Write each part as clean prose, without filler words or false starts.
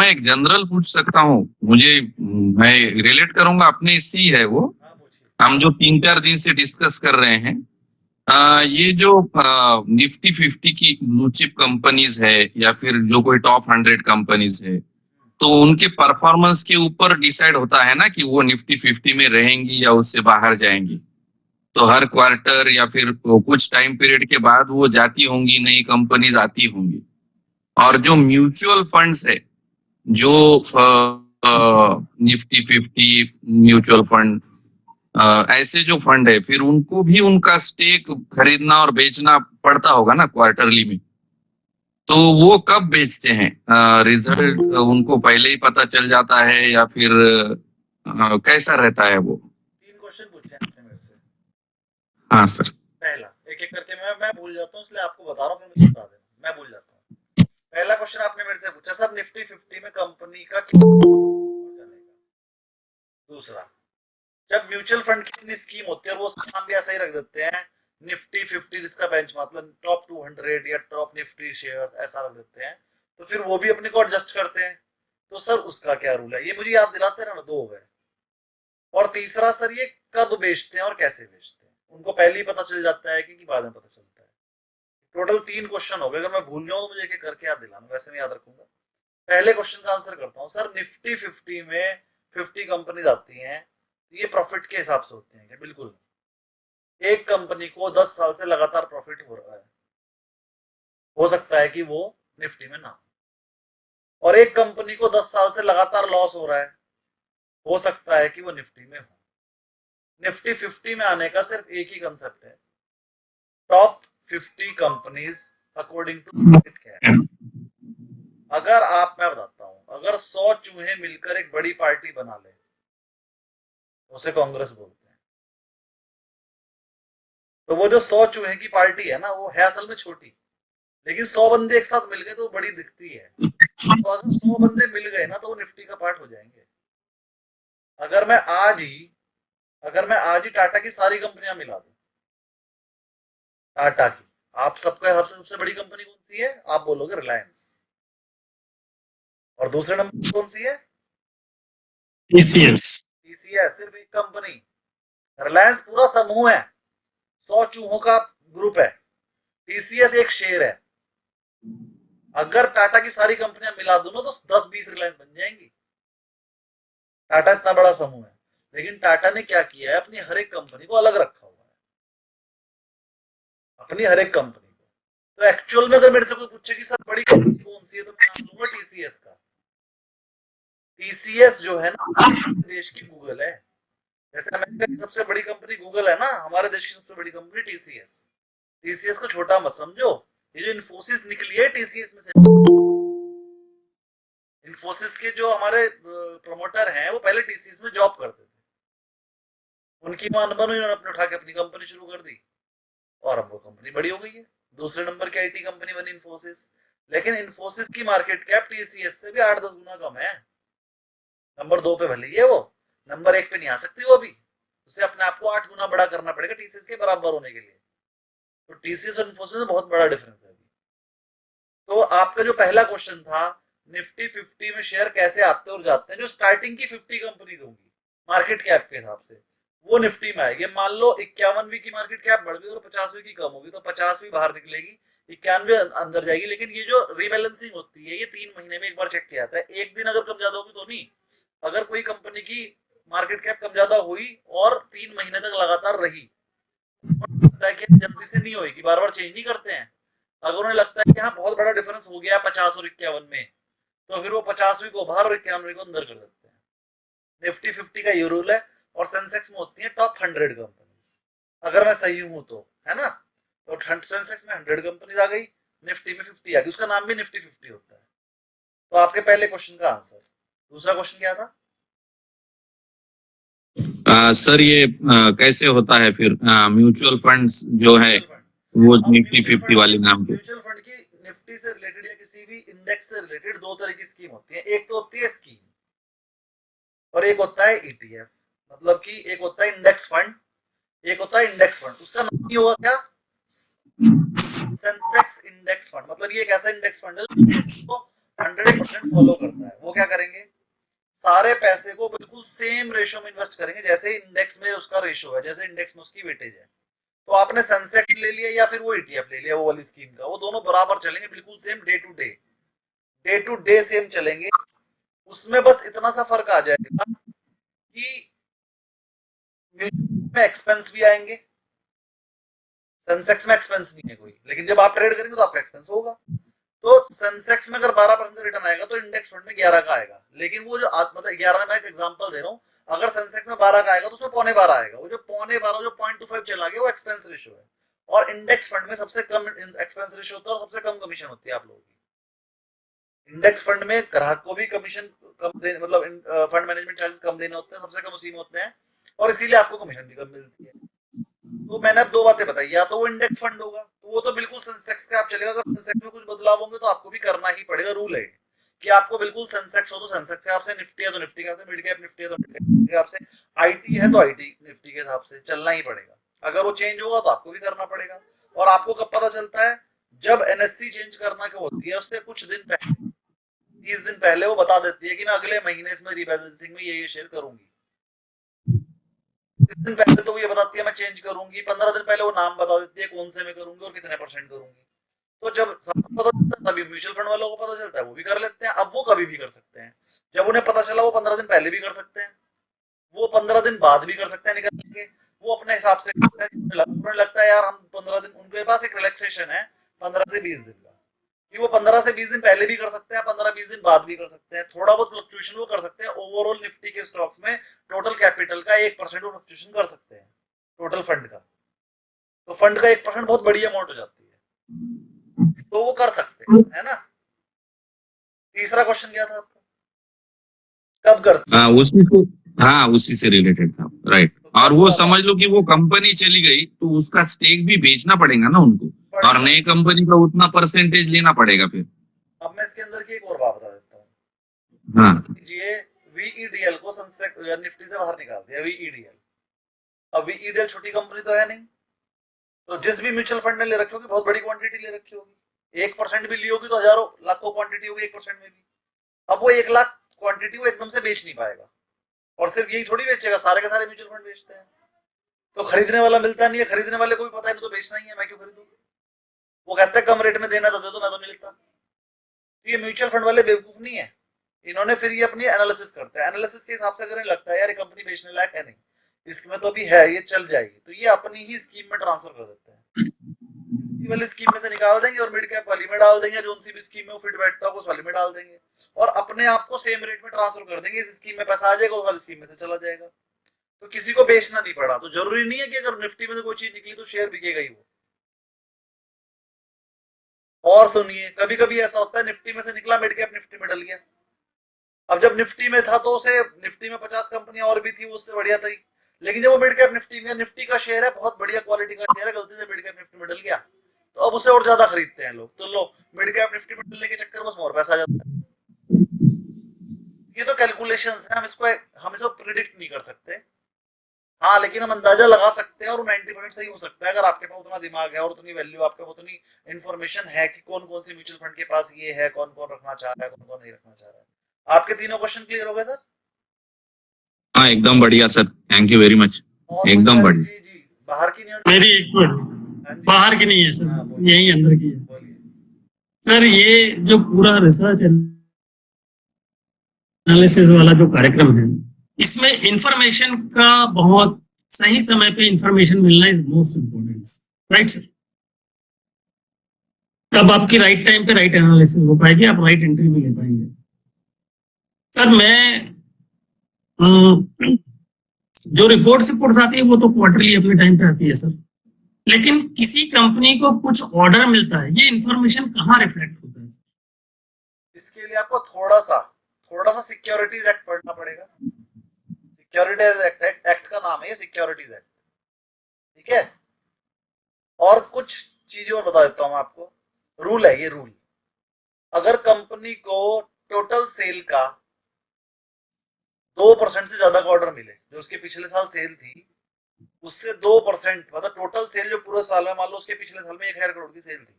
मैं एक जनरल पूछ सकता हूँ? मुझे मैं रिलेट करूंगा, अपने इससे ही है वो। हाँ पूछिए। हम जो 3-4 दिन से डिस्कस कर रहे हैं, ये जो निफ्टी 50 की ब्लू चिप कंपनीज है या फिर जो कोई टॉप 100 कंपनीज है, तो उनके परफॉर्मेंस के ऊपर डिसाइड होता है ना कि वो निफ्टी 50 में रहेंगी या उससे बाहर जाएंगी। तो हर क्वार्टर या फिर कुछ टाइम पीरियड के बाद वो जाती होंगी, नई कंपनीज आती होंगी। और जो म्यूचुअल फंड्स है, जो निफ्टी 50 म्यूचुअल फंड, ऐसे जो फंड है, फिर उनको भी उनका स्टेक खरीदना और बेचना पड़ता होगा ना क्वार्टरली में। तो वो कब बेचते हैं? रिजल्ट उनको पहले ही पता चल जाता है या फिर कैसा रहता है वो? 3 क्वेश्चन पूछे आपने मेरे से। हाँ सर। पहला एक एक करके मैं भूल जाता हूँ, इसलिए आपको बता रहा हूँ, फिर मुझे बता देना, मैं भूल जाता हूँ। पहला क्वेश्चन आपने मेरे से पूछा सर निफ्टी 50 में कंपनी का क्या जानेगा। दूसरा, जब म्यूचुअल फंड की अपनी स्कीम होती है और वो उसका नाम भी ऐसा ही रख देते हैं, निफ्टी 50 जिसका बेंच मतलब टॉप 200 या टॉप निफ्टी शेयर्स ऐसा रख देते हैं, तो फिर वो भी अपने को एडजस्ट करते हैं। तो सर उसका क्या रूल है, ये मुझे याद दिलाते रहना। 2 हो गए। और तीसरा सर, ये कब बेचते हैं और कैसे बेचते हैं, उनको पहले ही पता चल जाता है कि बाद में पता चलता है। टोटल 3 क्वेश्चन हो गए। अगर मैं भूल जाऊं तो मुझे एक एक करके याद दिलाना, वैसे मैं याद रखूंगा। पहले क्वेश्चन का आंसर करता हूँ सर। निफ्टी 50 में 50 कंपनीज आती हैं, ये प्रॉफिट के हिसाब से होती हैं क्या? बिल्कुल। एक कंपनी को 10 साल से लगातार प्रॉफिट हो रहा है, हो सकता है कि वो निफ्टी में ना हो। और एक कंपनी को 10 साल से लगातार लॉस हो रहा है, हो सकता है कि वो निफ्टी में हो। निफ्टी 50 में आने का सिर्फ एक ही कंसेप्ट है, top 50 companies according to market cap. अगर आप, मैं बताता हूं, अगर 100 चूहे मिलकर एक बड़ी पार्टी बना ले, उसे कांग्रेस बोलते हैं। तो वो जो 100 चूहे की पार्टी है ना, वो है असल में छोटी, लेकिन 100 बंदे एक साथ मिल गए तो वो बड़ी दिखती है। तो अगर 100 बंदे मिल गए ना, तो वो निफ्टी का पार्ट हो जाएंगे। अगर मैं आज ही अगर मैं आज ही टाटा की सारी कंपनियां मिला दूं, टाटा की, आप सबके हिसाब से सबसे बड़ी कंपनी कौन सी है? आप बोलोगे रिलायंस। और दूसरे नंबर कौन सी है? टीसीएस। टीसीएस। सिर्फ एक कंपनी। रिलायंस पूरा समूह है, 100 चूहों का ग्रुप है। टीसीएस एक शेयर है। अगर टाटा की सारी कंपनियां मिला दूं ना, तो 10-20 रिलायंस बन जाएंगी। टाटा इतना बड़ा समूह है, लेकिन टाटा ने क्या किया है, अपनी हर एक कंपनी को अलग रखा हुआ है, अपनी हर एक कंपनी को। तो एक्चुअल में अगर मेरे से कोई पूछे कि सर बड़ी कंपनी कौन सी है, तो मैं नाम लूंगा टीसीएस का। टीसीएस जो है ना, देश की गूगल है। जैसे अमेरिका की सबसे बड़ी कंपनी गूगल है ना, हमारे देश की सबसे बड़ी कंपनी टीसीएस। टीसीएस को छोटा मत समझो। ये जो इन्फोसिस निकली है, टीसीएस में से। इन्फोसिस के जो हमारे प्रमोटर हैं, वो पहले टीसीएस में जॉब करते थे। उनकी अनबन हुई, उन्होंने अपने उठा के अपनी कंपनी शुरू कर दी, और अब वो कंपनी बड़ी हो गई है। दूसरे नंबर की आईटी कंपनी बनी इन्फोसिस। लेकिन इन्फोसिस की मार्केट कैप टीसीएस से भी 8-10 गुना कम है। नंबर 2 पे भले ही है वो, नंबर 1 पे नहीं आ सकती वो भी। उसे अपने आप को 8 गुना बड़ा करना पड़ेगा टीसीएस के बराबर होने के लिए। तो टीसीएस और इन्फोसिस में बहुत बड़ा डिफरेंस है। तो आपका जो पहला क्वेश्चन था, निफ्टी 50 में शेयर कैसे आते और जाते हैं, जो स्टार्टिंग की 50 कंपनीज होंगी मार्केट कैप के हिसाब से, वो निफ्टी में आएगी। मान लो 51वीं की मार्केट कैप बढ़ गई और 50वीं की कम होगी, तो 50वीं बाहर निकलेगी, 91 अंदर जाएगी। लेकिन ये जो रीबैलेंसिंग होती है, ये 3 महीने में एक बार चेक किया जाता है। एक दिन अगर कम ज्यादा होगी तो नहीं। अगर कोई कंपनी की मार्केट कैप कम ज्यादा हुई और 3 महीने तक लगातार रही, लगता है कि जल्दी से नहीं होगी, बार बार चेंज नहीं करते हैं। अगर उन्हें लगता है कि हाँ बहुत बड़ा डिफरेंस हो गया 50 और 51 में, तो फिर वो 50वीं को बाहर और 91वीं को अंदर कर देते हैं। निफ्टी 50 का ये रूल है। और सेंसेक्स में होती है टॉप 100 कंपनीज, अगर मैं सही हूं तो, है ना। तो सेंसेक्स में 100 कंपनीज आ गई, निफ्टी में 50 आ गई, उसका नाम भी निफ्टी 50 होता है। तो आपके पहले क्वेश्चन का आंसर। दूसरा क्वेश्चन क्या था? सर ये कैसे होता है फिर म्यूचुअल फंड्स जो है म्यूचुअल फंड। वो अब निफ्टी 50 वाले नाम पे? म्यूचुअल फंड की निफ्टी से रिलेटेड या किसी भी इंडेक्स से रिलेटेड 2 तरह की स्कीम होती है। एक तो होती है स्कीम, और एक होता है ईटीएफ। मतलब कि एक होता है इंडेक्स फंड, एक होता है इंडेक्स फंड। उसका नाम ही होगा क्या? Sensex index fund. मतलब ये एक ऐसा इंडेक्स फंड है जो 100% फॉलो करता है। वो क्या करेंगे, सारे पैसे को बिल्कुल सेम रेशो में इन्वेस्ट करेंगे जैसे इंडेक्स में उसका रेशो है, जैसे इंडेक्स में उसकी वेटेज है। तो आपने सेंसेक्स ले लिया या फिर वो ईटीएफ ले लिया वो वाली स्कीम का, वो दोनों बराबर चलेंगे, बिल्कुल same day to day same चलेंगे। उसमें बस इतना सा फर्क आ जाएगा कि म्यूचुअल में एक्सपेंस भी आएंगे, सेंसेक्स में एक्सपेंस नहीं है कोई, लेकिन जब आप ट्रेड करेंगे तो आपका एक्सपेंस होगा। तो सेंसेक्स में अगर 12% का रिटर्न आएगा तो इंडेक्स फंड में 11 का आएगा। लेकिन वो जो मतलब 11 में एक एग्जांपल दे रहा हूँ, अगर सेंसेक्स में 12 का आएगा तो उसमें पौने 12 आएगा। वो जो पौने 12 जो 0.25 चला गया वो एक्सपेंस रेशियो है। और इंडेक्स फंड में सबसे कम एक्सपेंस रेशियो होता है और सबसे कम कमीशन होती है आप लोगों की। इंडेक्स फंड में ग्राहक को भी कमीशन कम देने, मतलब फंड मैनेजमेंट चार्जेस कम देने होते हैं, सबसे कम उसी में होते हैं, और इसीलिए आपको कमीशन भी कम मिलती है। तो मैंने अब दो बातें बताई, या तो वो इंडेक्स फंड होगा तो वो तो बिल्कुल सेंसेक्स के आप चलेगा, अगर सेंसेक्स में कुछ बदलाव होंगे तो आपको भी करना ही पड़ेगा। रूल है कि आपको बिल्कुल सेंसेक्स हो तो सेंसेक्स के हिसाब से, निफ्टी है तो निफ्टी के हिसाब से, मिड कैप निफ्टी है तो मिड कैप के हिसाब से, आईटी है तो आईटी निफ्टी के हिसाब से चलना ही पड़ेगा। अगर वो चेंज होगा तो आपको भी करना पड़ेगा। और आपको कब पता चलता है, जब एनएससी चेंज करना क्या होती है उससे कुछ दिन पहले, 30 दिन पहले वो बता देती है कि मैं अगले महीने इसमें रीबैलेंसिंग में ये शेयर करूंगी। 30 दिन पहले तो वो ये बताती है मैं चेंज करूंगी, 15 दिन पहले वो नाम बता देती है कौन से में करूंगी और कितने परसेंट करूंगी। तो जब सबको पता चलता है तभी म्यूचुअल फंड वालों को पता चलता है, वो भी कर लेते हैं। अब वो कभी भी कर सकते हैं, जब उन्हें पता चला वो 15 दिन पहले भी कर सकते हैं, वो 15 दिन बाद भी कर सकते हैं निकल के, वो अपने हिसाब से करते हैं। उन्हें लगता है यार हम 15 दिन, उनके पास एक रिलैक्सेशन है 15 से 20 दिन का, कि वो 15 से 20 दिन पहले भी कर सकते हैं, 15-20 दिन बाद भी कर सकते हैं। थोड़ा बहुत फ्लक्चुएशन वो कर सकते हैं। ओवरऑल निफ्टी के स्टॉक्स में टोटल कैपिटल का 1% वो फ्लक्चुएशन कर सकते हैं, टोटल फंड का। तो फंड का 1% बहुत बड़ी अमाउंट हो जाती है, तो वो कर सकते हैं, है ना। तीसरा क्वेश्चन क्या था आपका, कब करते हैं? उसी को, हाँ उसी से रिलेटेड था, राइट। तो और कब वो वाला समझ लो कि वो कंपनी चली गई तो उसका स्टेक भी बेचना पड़ेगा ना उनको, और पड़ेगा। नई कंपनी का उतना परसेंटेज लेना पड़ेगा फिर। अब मैं इसके अंदर की एक और बात बता देता हूँ। हाँ लीजिए वीईडीएल को सेंसेक्स या निफ्टी से बाहर निकाल दिया, वीईडीएल। अब वीईडीएल छोटी कंपनी तो है नहीं, तो जिस भी म्यूचुअल फंड ने ले रखी होगी बहुत बड़ी क्वांटिटी ले रखी होगी, 1% भी ली होगी तो हजारों लाखों क्वांटिटी होगी 1% में भी। अब वो 1 लाख क्वांटिटी वो एकदम से बेच नहीं पाएगा, और सिर्फ यही थोड़ी बेचेगा, सारे के सारे म्यूचुअल फंड बेचते हैं। तो खरीदने वाला मिलता नहीं है, खरीदने वाले को भी पता है नहीं तो बेचना ही है, मैं क्यों खरीदूं। वो कहते हैं कम रेट में देना तो दे दो, मैं तो नहीं लेता। तो ये म्यूचुअल फंड वाले बेवकूफ नहीं है, इन्होंने फिर ये अपनी एनालिसिस करते हैं, एनालिसिस के हिसाब से अगर लगता है यार ये कंपनी बेचने लायक है नहीं, इसमें तो अभी है ये चल जाएगी, तो ये अपनी ही स्कीम में ट्रांसफर कर देते हैं। वाली स्कीम में से निकाल देंगे और मिड कैप वाली में डाल देंगे, जो सी भी स्कीम में वो फिट बैठता है उस वाली में डाल देंगे, और अपने आप को सेम रेट में ट्रांसफर कर देंगे। इस स्कीम में पैसा आ जाएगा, उस वाली स्कीम में से चला जाएगा। तो किसी को बेचना नहीं पड़ा। तो जरूरी नहीं है कि अगर निफ्टी में से कोई चीज निकली तो शेयर बिकेगा ही वो। और सुनिए, कभी कभी ऐसा होता है निफ्टी में से निकला मिड कैप निफ्टी में डल गया। अब जब निफ्टी में था तो उसे निफ्टी में 50 कंपनियां और भी थी, उससे बढ़िया थी। लेकिन जब वो मिड कैप निफ्टी में, निफ्टी का शेयर है बहुत बढ़िया क्वालिटी का शेयर है, गलती से मिड कैप निफ्टी में डल गया तो अब उसे और ज्यादा खरीदते हैं लोग। तो लो, मिड कैप निफ्टी में डलने के चक्कर में उसमें और पैसा आ जाता है। ये तो कैलकुलेशंस है, हम इसको प्रिडिक्ट नहीं कर सकते। हाँ, लेकिन हम अंदाजा लगा सकते हैं, और 90% सही हो सकता है अगर आपके पास उतना दिमाग है और उतनी वैल्यू, आपके पास उतनी इन्फॉर्मेशन है कि कौन कौन सी म्यूचुअल फंड के पास ये है, कौन कौन रखना चाह रहा है, कौन कौन नहीं रखना चाह रहा है। आपके तीनों क्वेश्चन क्लियर हो गए सर? हाँ एकदम बढ़िया sir, thank you very much, और एकदम बढ़िया। जी जी, बाहर की नहीं मेरी एक हाँ जी, बाहर की नहीं है सर, हाँ बोलिए यही अंदर की है बोलिए। सर। ये जो पूरा रिसर्च एनालिसिस वाला जो कार्यक्रम है, इसमें इंफॉर्मेशन का बहुत सही समय पे इंफॉर्मेशन मिलना is most important, right sir. तब आपकी राइट टाइम पे राइट एनालिसिस हो पाएगी, आप राइट एंट्री भी ले पाएंगे। सर मैं जो रिपोर्ट्स आती है वो तो क्वार्टरली अपने टाइम पे आती है सर, लेकिन किसी कंपनी को कुछ ऑर्डर मिलता है, ये इंफॉर्मेशन कहाँ रिफ्लेक्ट होता है? इसके लिए आपको थोड़ा सा सिक्योरिटीज एक्ट पढ़ना पड़ेगा। सिक्योरिटीज एक्ट का नाम है ये, सिक्योरिटीज एक्ट, ठीक है। और कुछ चीजें और बता देता हूं मैं आपको। रूल है ये, रूल, अगर कंपनी को टोटल सेल का 2% से ज्यादा का ऑर्डर मिले, जो उसके पिछले साल सेल थी उससे 2%, मतलब टोटल सेल जो पूरे साल में, मान लो उसके पिछले साल में 1,000 करोड़ की सेल थी,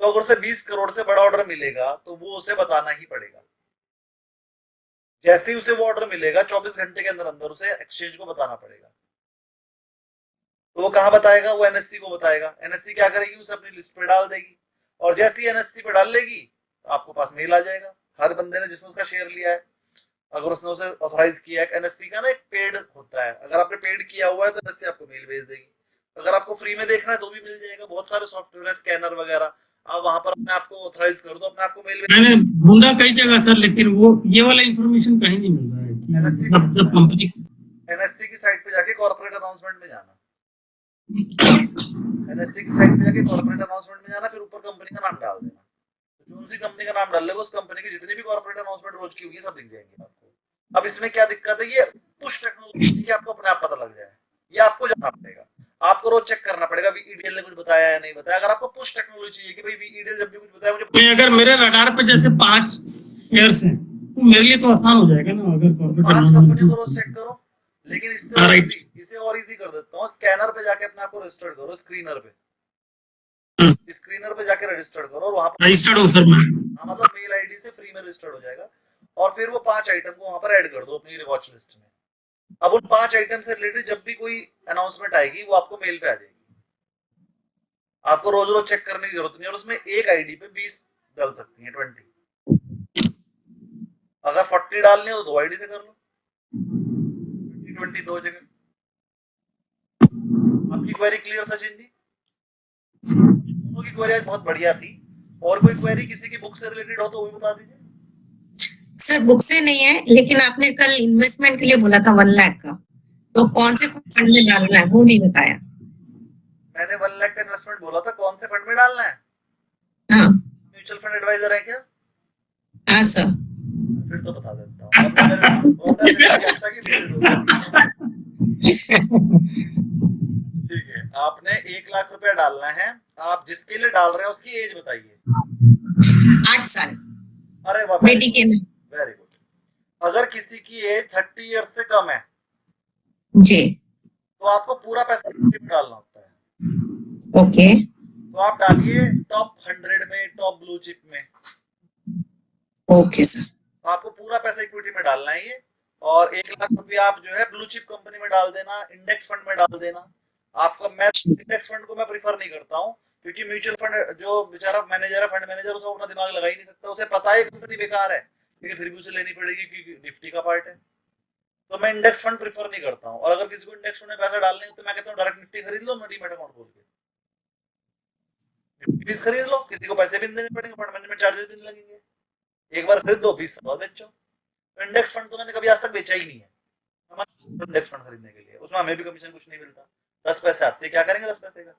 तो अगर उसे 20 करोड़ से बड़ा ऑर्डर मिलेगा तो वो उसे बताना ही पड़ेगा। जैसे ही उसे वो ऑर्डर मिलेगा 24 घंटे के अंदर अंदर उसे एक्सचेंज को बताना पड़ेगा। तो वो कहाँ बताएगा? वो एनएससी को बताएगा। एनएससी क्या करेगी? उसे अपनी लिस्ट पे डाल देगी, और जैसे ही एनएससी पे डाल लेगी तो आपको पास मेल आ जाएगा हर बंदे ने जिसने उसका शेयर लिया है, अगर उसने उसे ऑथराइज किया है। एनएससी का ना एक पेड होता है, अगर आपने पेड किया हुआ है तो एनएससी आपको मेल भेज देगी। अगर आपको फ्री में देखना है तो भी मिल जाएगा, बहुत सारे सॉफ्टवेयर है, स्कैनर वगैरह, आप वहां पर अपने आप को ऑथराइज कर दो, अपने आप को मेल भेज। मैंने ढूंढा कई जगह सर, लेकिन वो ये वाला इंफॉर्मेशन कहीं नहीं मिल रहा है कि एनएससी जब कंपनी एनएससी की साइट पे जाके कॉर्पोरेट अनाउंसमेंट में जाना, एनएससी की साइट पे जाके कॉर्पोरेट अनाउंसमेंट में जाना, फिर ऊपर कंपनी का नाम डाल देना। तो जो सी कंपनी का नाम डाल लेगा उस कंपनी की जितनी भी कॉर्पोरेट अनाउंसमेंट रोज की होगी सब दिख जाएंगे आपको। अब इसमें क्या दिक्कत है? ये पुश टेक्नोलॉजी की आपको अपने आप पता लग जाए, ये आपको जानना पड़ेगा, आपको रोज चेक करना पड़ेगा वीईडीएल ने कुछ बताया या नहीं बताया। अगर आपको पुश टेक्नोलॉजी चाहिए कि भाई वीईडीएल जब भी कुछ बताया मुझे, अगर मेरे रडार पे जैसे 5 शेयर्स हैं तो मेरे लिए तो आसान हो जाएगा ना, अगर कॉर्पोरेट 5 कंपनी को रोज अनाउंसमेंट। चेक करो। लेकिन इसे और इजी कर देता हूँ, स्कैनर पे जाके अपने आप को रजिस्टर करो, स्क्रीनर पे जाके रजिस्टर करो, और वहां पर रजिस्टर्ड हो सर मैं। हाँ, मतलब मेल आईडी से फ्री में रजिस्टर्ड हो जाएगा, और फिर वो 5 आइटम को वहां पर ऐड कर दो अपनी वॉच लिस्ट में। अब उन 5 आइटम से रिलेटेड जब भी कोई अनाउंसमेंट आएगी वो आपको मेल पे आ जाएगी, आपको रोज रोज चेक करने की जरूरत नहीं। और उसमें एक आईडी पे 20 डाल सकती है, 20। अगर 40 डालने हो तो 2 आईडी से कर लो, 20 दो जगह। आपकी क्वेरी क्लियर सचिन जी? दोनों की क्वेरी आज बहुत बढ़िया थी। और कोई क्वेरी किसी की बुक से रिलेटेड हो तो वो भी बता दीजिए। सर बुक से नहीं है, लेकिन आपने कल इन्वेस्टमेंट के लिए बोला था 1 लाख का, तो कौन से फंड में डालना है वो नहीं बताया। मैंने 1 लाख का इन्वेस्टमेंट बोला था, कौन से फंड में डालना है? हाँ म्यूचुअल फंड एडवाइजर है क्या? हाँ सर। फिर तो बता देता हूँ। ठीक है, आपने 1 लाख रुपया डालना है। आप जिसके लिए डाल रहे हैं उसकी एज बताइए। 8 साल अरे वाह, बेटी के नाम। Very good. अगर किसी की एज 30 ईयर्स से कम है जी तो आपको पूरा पैसा इक्विटी में डालना होता है। ओके। तो आप डालिए टॉप 100 में, टॉप ब्लू चिप में। Okay sir. तो आपको पूरा पैसा इक्विटी में डालना है ये, और 1 लाख रुपया आप जो है ब्लू चिप कंपनी में डाल देना, इंडेक्स फंड में डाल देना। आपका मैं इंडेक्स फंड को मैं प्रीफर नहीं करता हूँ, क्योंकि म्यूचुअल फंड जो बेचारा मैनेजर है, फंड मैनेजर, उसे अपना दिमाग लगा ही नहीं सकता। उसे पता है कंपनी बेकार है, लेकिन फिर भी उसे लेनी पड़ेगी क्योंकि निफ्टी का पार्ट है। तो मैं इंडेक्स फंड प्रीफर नहीं करता हूँ। और अगर किसी को इंडेक्स फंड में पैसा डालने हो तो मैं कहता हूँ डायरेक्ट निफ्टी खरीद लो, डीमैट अकाउंट खोल के निफ्टी खरीद लो, किसी को पैसे भी नहीं देने पड़ेंगे, फंड मैनेजमेंट चार्जेस भी नहीं लगेंगे। एक बार खरीद दो, 20 साल बेचो। तो इंडेक्स फंड तो मैंने कभी आज तक बेचा ही नहीं है। इंडेक्स फंड खरीदने के लिए उसमें हमें भी कमीशन कुछ नहीं मिलता, 10 पैसे आते, क्या करेंगे 10 पैसे का?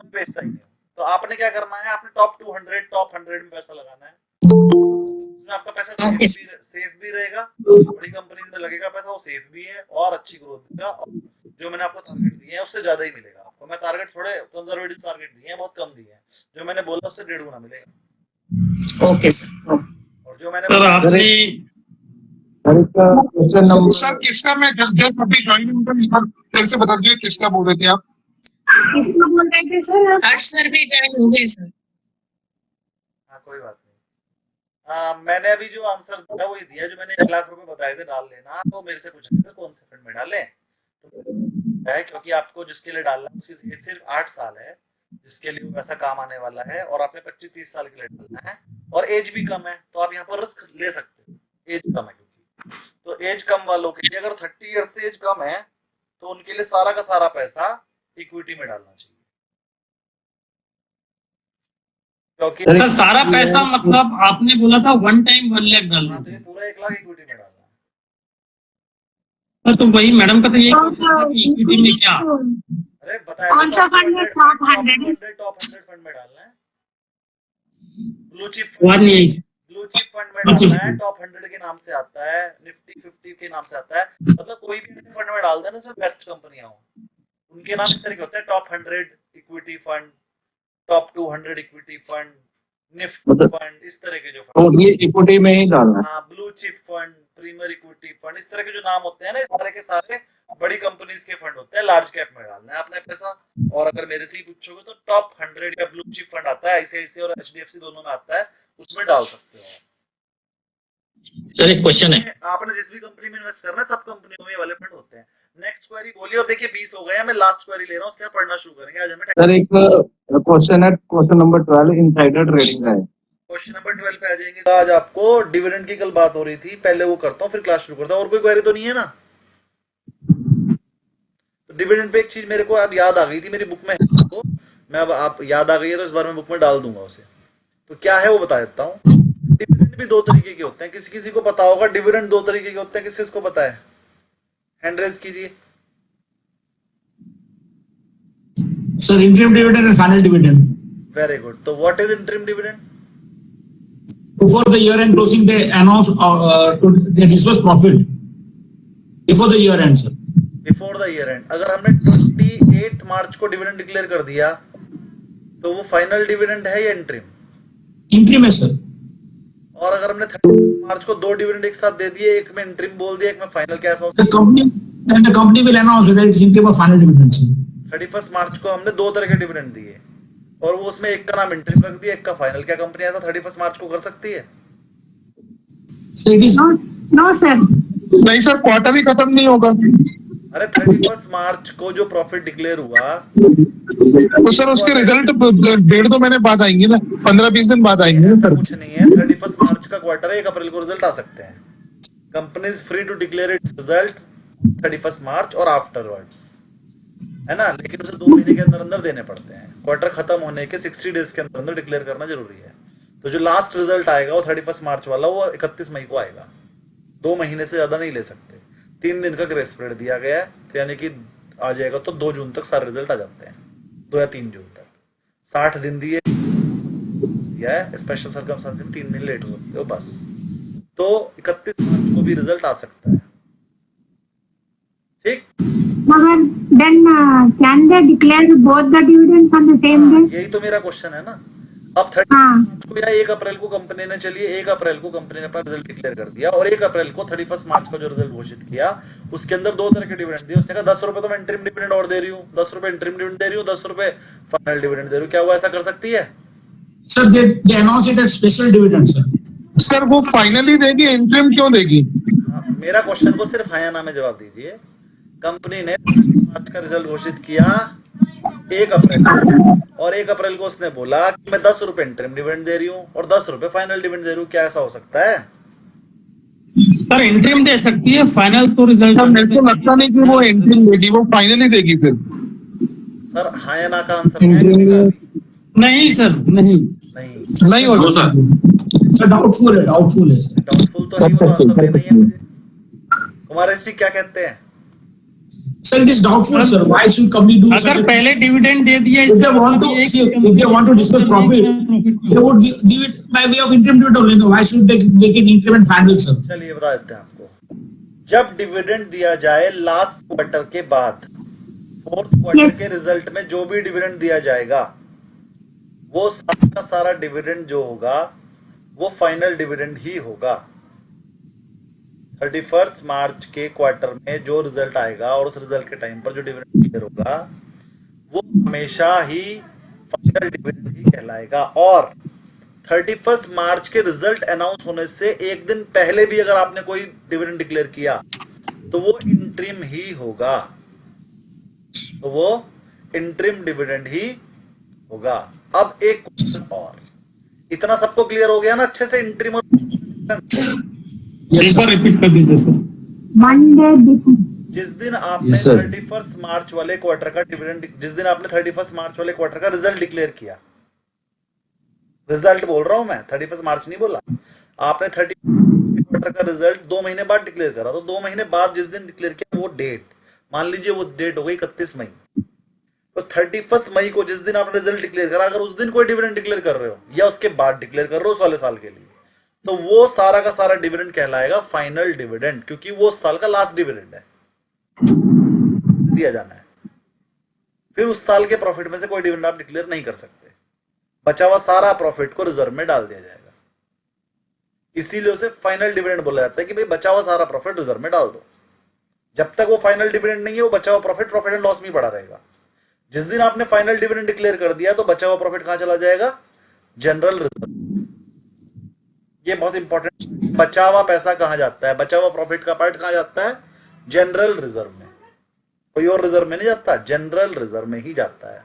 बेचता ही नहीं। तो आपने क्या करना है, आपने टॉप 100 में पैसा लगाना है। उसमें आपका पैसा सेफ भी रहेगा, बड़ी कंपनी में लगेगा पैसा, वो सेफ भी है और अच्छी ग्रोथ देगा। और जो मैंने आपको टारगेट दिए हैं उससे ज्यादा ही मिलेगा आपको। मैं टारगेट थोड़े कंजर्वेटिव टारगेट दिए हैं, बहुत कम दिए हैं। जो मैंने बोला उससे 1.5 गुना मिलेगा। Okay sir. और जो मैंने सर आपने क्वेश्चन नंबर सर किसका, मैं जब अभी ज्वाइनिंग फिर से बता दीजिए किसका बोल रहे थे आप? किसका बोल रहे थे सर? हर्ष सर भी ज्वाइन हो गए सर। हाँ कोई बात नहीं। मैंने अभी जो आंसर दिया वो ये दिया, जो मैंने 1 लाख रुपए बताए थे डाल लेना, तो मेरे से पूछ रहे थे कौन से फंड में डालें। तो है क्योंकि आपको जिसके लिए डालना है उसकी एज सिर्फ 8 साल है, जिसके लिए वो पैसा काम आने वाला है, और आपने 25-30 साल के लिए डालना है, और एज भी कम है, तो आप यहाँ पर रिस्क ले सकते हो। एज कम है क्योंकि, तो एज कम वालों के लिए, अगर 30 ईयर्स से एज कम है तो उनके लिए सारा का सारा पैसा इक्विटी में डालना चाहिए। क्योंकि सर सारा पैसा मतलब आपने बोला था 1 टाइम 1 लाख डालना, तो ये पूरा 1 लाख इक्विटी में डालना है। तो वही मैडम का तो यही क्वेश्चन था कि इक्विटी में क्या। अरे बताया कौन सा फंड है? टॉप 100 फंड में डालना है, ब्लू चिप आवाज नहीं आई। ब्लू चिप फंड में डालना है, टॉप 100 के नाम से आता है, निफ्टी 50 के नाम से आता है। मतलब कोई भी ऐसे फंड में डाल देना जिसमें बेस्ट कंपनियां हो, उनके नाम इस तरह के होते हैं, top 100 equity fund, top 200 equity fund, Nifty fund, इस तरह के जो फंड, तो ये इक्विटी में ही डालना। हाँ, blue chip fund, premier equity fund, इस तरह के जो नाम होते हैं ना, इस तरह के सारे बड़ी कंपनीज के फंड होते हैं, लार्ज कैप में डालना है अपने पैसा। और अगर मेरे से ही पूछोगे तो टॉप 100 या ब्लू चिप फंड आता है, आईसीआईसीआई और एचडीएफसी दोनों में आता है, उसमें डाल सकते हो आप। सर एक क्वेश्चन है, आपने जिस भी कंपनी में इन्वेस्ट करना है सब कंपनियों में वाले फंड होते हैं। नेक्स्ट क्वेरी बोलिए। और देखिए 20 हो गए हैं, मैं लास्ट क्वेरी ले रहा हूँ, उसके बाद पढ़ना शुरू करेंगे। आज हमें सर एक क्वेश्चन है, क्वेश्चन नंबर 12 इनसाइडर ट्रेडिंग का है। क्वेश्चन नंबर 12 पे आ जाएंगे। आज आपको डिविडेंड की कल बात हो रही थी, पहले वो करता हूँ फिर क्लास शुरू करता हूँ। और कोई क्वेरी तो नहीं है ना? तो डिविडेंड पे एक चीज मेरे को अब याद आ गई थी, मेरी बुक में है, तो मैं अब आप याद आ गई है तो इस बार मैं बुक में डाल दूंगा उसे। तो क्या है वो बता देता हूँ। डिविडेंड भी दो तरीके के होते हैं, किसी किसी को पता होगा। डिविडेंड दो तरीके के होते हैं, किसी को पता है? हैंड रेज कीजिए। Sir, interim dividend and final dividend. Very good. तो what is interim dividend? Before the year end closing, they announce they disburse profit before the year end, sir. Before the year and. अगर हमने 28 मार्च को dividend declare कर दिया तो वो final dividend है या इंटरिम? Interim है, sir. और अगर हमने 31 मार्च को दो डिविडेंड एक साथ दे दिए, एक में इंटरिम बोल दिया, एक में फाइनल, क्या ऐसा? The company will announce whether it's interim or final dividend, sir. 31 मार्च को हमने दो तरह के डिविडेंड दिए और वो उसमें एक का नाम इंटरिम रख दिया, एक का फाइनल। क्या कंपनी ऐसा 31 मार्च को कर सकती है? So it is No, sir. नहीं सर, क्वार्टर ही खत्म नहीं होगा अरे 31 मार्च को जो प्रॉफिट डिक्लेयर हुआ तो सर उसके रिजल्ट 1.5-2 महीने बाद आएंगे ना, 15-20 दिन बाद आएंगे ना सर। कुछ नहीं है। 31 मार्च का क्वार्टर है, 1 अप्रैल को रिजल्ट आ सकते हैं। Company is free to declare its result 31 March और आफ्टरवर्ड्स, है ना। लेकिन उसे 2 महीने के अंदर अंदर देने पड़ते हैं। क्वार्टर खत्म होने के 60 डेज के अंदर अंदर डिक्लेयर करना जरूरी है। तो जो लास्ट रिजल्ट आएगा वो 31 मार्च वाला, वो 31 मई को आएगा। 2 महीने से ज्यादा नहीं ले सकते। 3 दिन का ग्रेस पीरियड दिया गया है, तो यानी कि आ जाएगा तो 2 जून तक सारे रिजल्ट आ जाते हैं, 2 या 3 जून तक। 60 दिन दिया है, स्पेशल सर्कमस्टेंसेस 3 दिन लेट हो सकते हो बस। तो 31 मार्च को भी रिजल्ट आ सकता है, ठीक। Then can they declare both the dividends on the same day? यही तो मेरा क्वेश्चन है ना। अब 30 मार्च को या 1 अप्रैल को कंपनी ने, चलिए 1 अप्रैल को कंपनी ने अपना रिजल्ट डिक्लेयर कर दिया और 1 अप्रैल को 31 मार्च को जो रिजल्ट घोषित किया उसके अंदर 2 तरह के डिविडेंड दिए। उसने कहा 10 रुपए तो मैं इंटरिम डिविडेंड और दे रही हूँ, 10 रुपए इंटरिम डिविडेंड दे रही हूँ, 10 रुपए फाइनल डिविडेंड दे रही हूँ। क्या वो ऐसा कर सकती है? sir, they announce it as special dividend, sir. Sir वो फाइनली देगी, इंटरिम क्यों देगी? मेरा क्वेश्चन को सिर्फ हाँ या ना में जवाब दीजिए। कंपनी ने 31 मार्च का रिजल्ट घोषित किया 1 अप्रैल को, और 1 अप्रैल को उसने बोला कि मैं 10 रुपए इंटरिम डिविडेंड दे रही हूँ और 10 रुपए फाइनल डिविडेंड दे रही हूँ। क्या ऐसा हो सकता है? सर इंटरिम दे सकती है, फाइनल तो रिजल्ट सर मेरे को लगता नहीं कि वो इंटरिम देगी, वो फाइनली देगी फिर। सर हाँ या ना का आंसर है? नहीं सर, नहीं नहीं हो सर। Sir, doubtful है, sir. डाउटफुल तो नहीं, वो तो आंसर देना ही है मुझे। कुमार जी क्या कहते हैं? Sir, it is doubtful, sir. Why should company do such अगर a पहले डिविडेंड दे दिया, if they want to see, if they want to discuss profit, they would give it by way of interim dividend only. Why should they make it interim and final, sir? चलिए बता देते हैं आपको। जब dividend दिया जाए last quarter के बाद, 4th क्वार्टर के रिजल्ट में जो भी डिविडेंड दिया जाएगा वो सारा का सारा डिविडेंड जो होगा वो फाइनल डिविडेंड ही होगा। 31 मार्च के क्वार्टर में जो रिजल्ट आएगा और उस रिजल्ट के टाइम पर जो डिविडेंड क्लियर होगा वो हमेशा ही फाइनल डिविडेंड ही कहलाएगा। और 31 मार्च के रिजल्ट अनाउंस होने से एक दिन पहले भी अगर आपने कोई डिविडेंड डिक्लेयर किया तो वो इंटरिम ही होगा, तो वो इंटरिम डिविडेंड ही होगा। अब एक क्वेश्चन और, इतना सबको क्लियर हो गया ना अच्छे से? इंटरिम और एक बार रिपीट कर दीजिए सर। जिस दिन आपने 31 मार्च वाले क्वार्टर का डिविडेंड, जिस दिन आपने 31 मार्च वाले क्वार्टर का रिजल्ट डिक्लेयर किया, रिजल्ट बोल रहा हूं मैं, 31 मार्च नहीं बोला। आपने 30 क्वार्टर का रिजल्ट 2 महीने बाद डिक्लेयर करा, तो 2 महीने बाद जिस दिन डिक्लेयर किया वो डेट, मान लीजिए वो डेट हो गई 31 मई। तो 31 मई को जिस दिन आपने रिजल्ट डिक्लेयर करा, अगर उस दिन कोई डिविडेंड डिक्लेयर कर रहे हो या उसके बाद डिक्लेयर कर रहे हो उस वाले साल के लिए, तो वो सारा का सारा डिविडेंड कहलाएगा फाइनल डिविडेंड, क्योंकि वो उस साल का लास्ट डिविडेंड है, दिया जाना है। फिर उस साल के प्रॉफिट में से कोई डिविडेंड आप डिक्लेयर नहीं कर सकते, बचा हुआ सारा प्रॉफिट को रिजर्व में डाल दिया जाएगा। इसीलिए उसे फाइनल डिविडेंड बोला जाता है कि भाई बचा हुआ सारा प्रॉफिट रिजर्व में डाल दो। जब तक वो फाइनल डिविडेंड नहीं है वो बचा हुआ प्रॉफिट एंड लॉस में पड़ा रहेगा। जिस दिन आपने फाइनल डिविडेंड डिक्लेयर कर दिया तो बचा हुआ प्रॉफिट कहां चला जाएगा? General reserve. ये बहुत इंपॉर्टेंट, बचा हुआ पैसा कहां जाता है, बचा हुआ प्रॉफिट का पार्ट कहां जाता है? जनरल रिजर्व में, कोई और रिजर्व में नहीं जाता, जनरल रिजर्व में ही जाता है।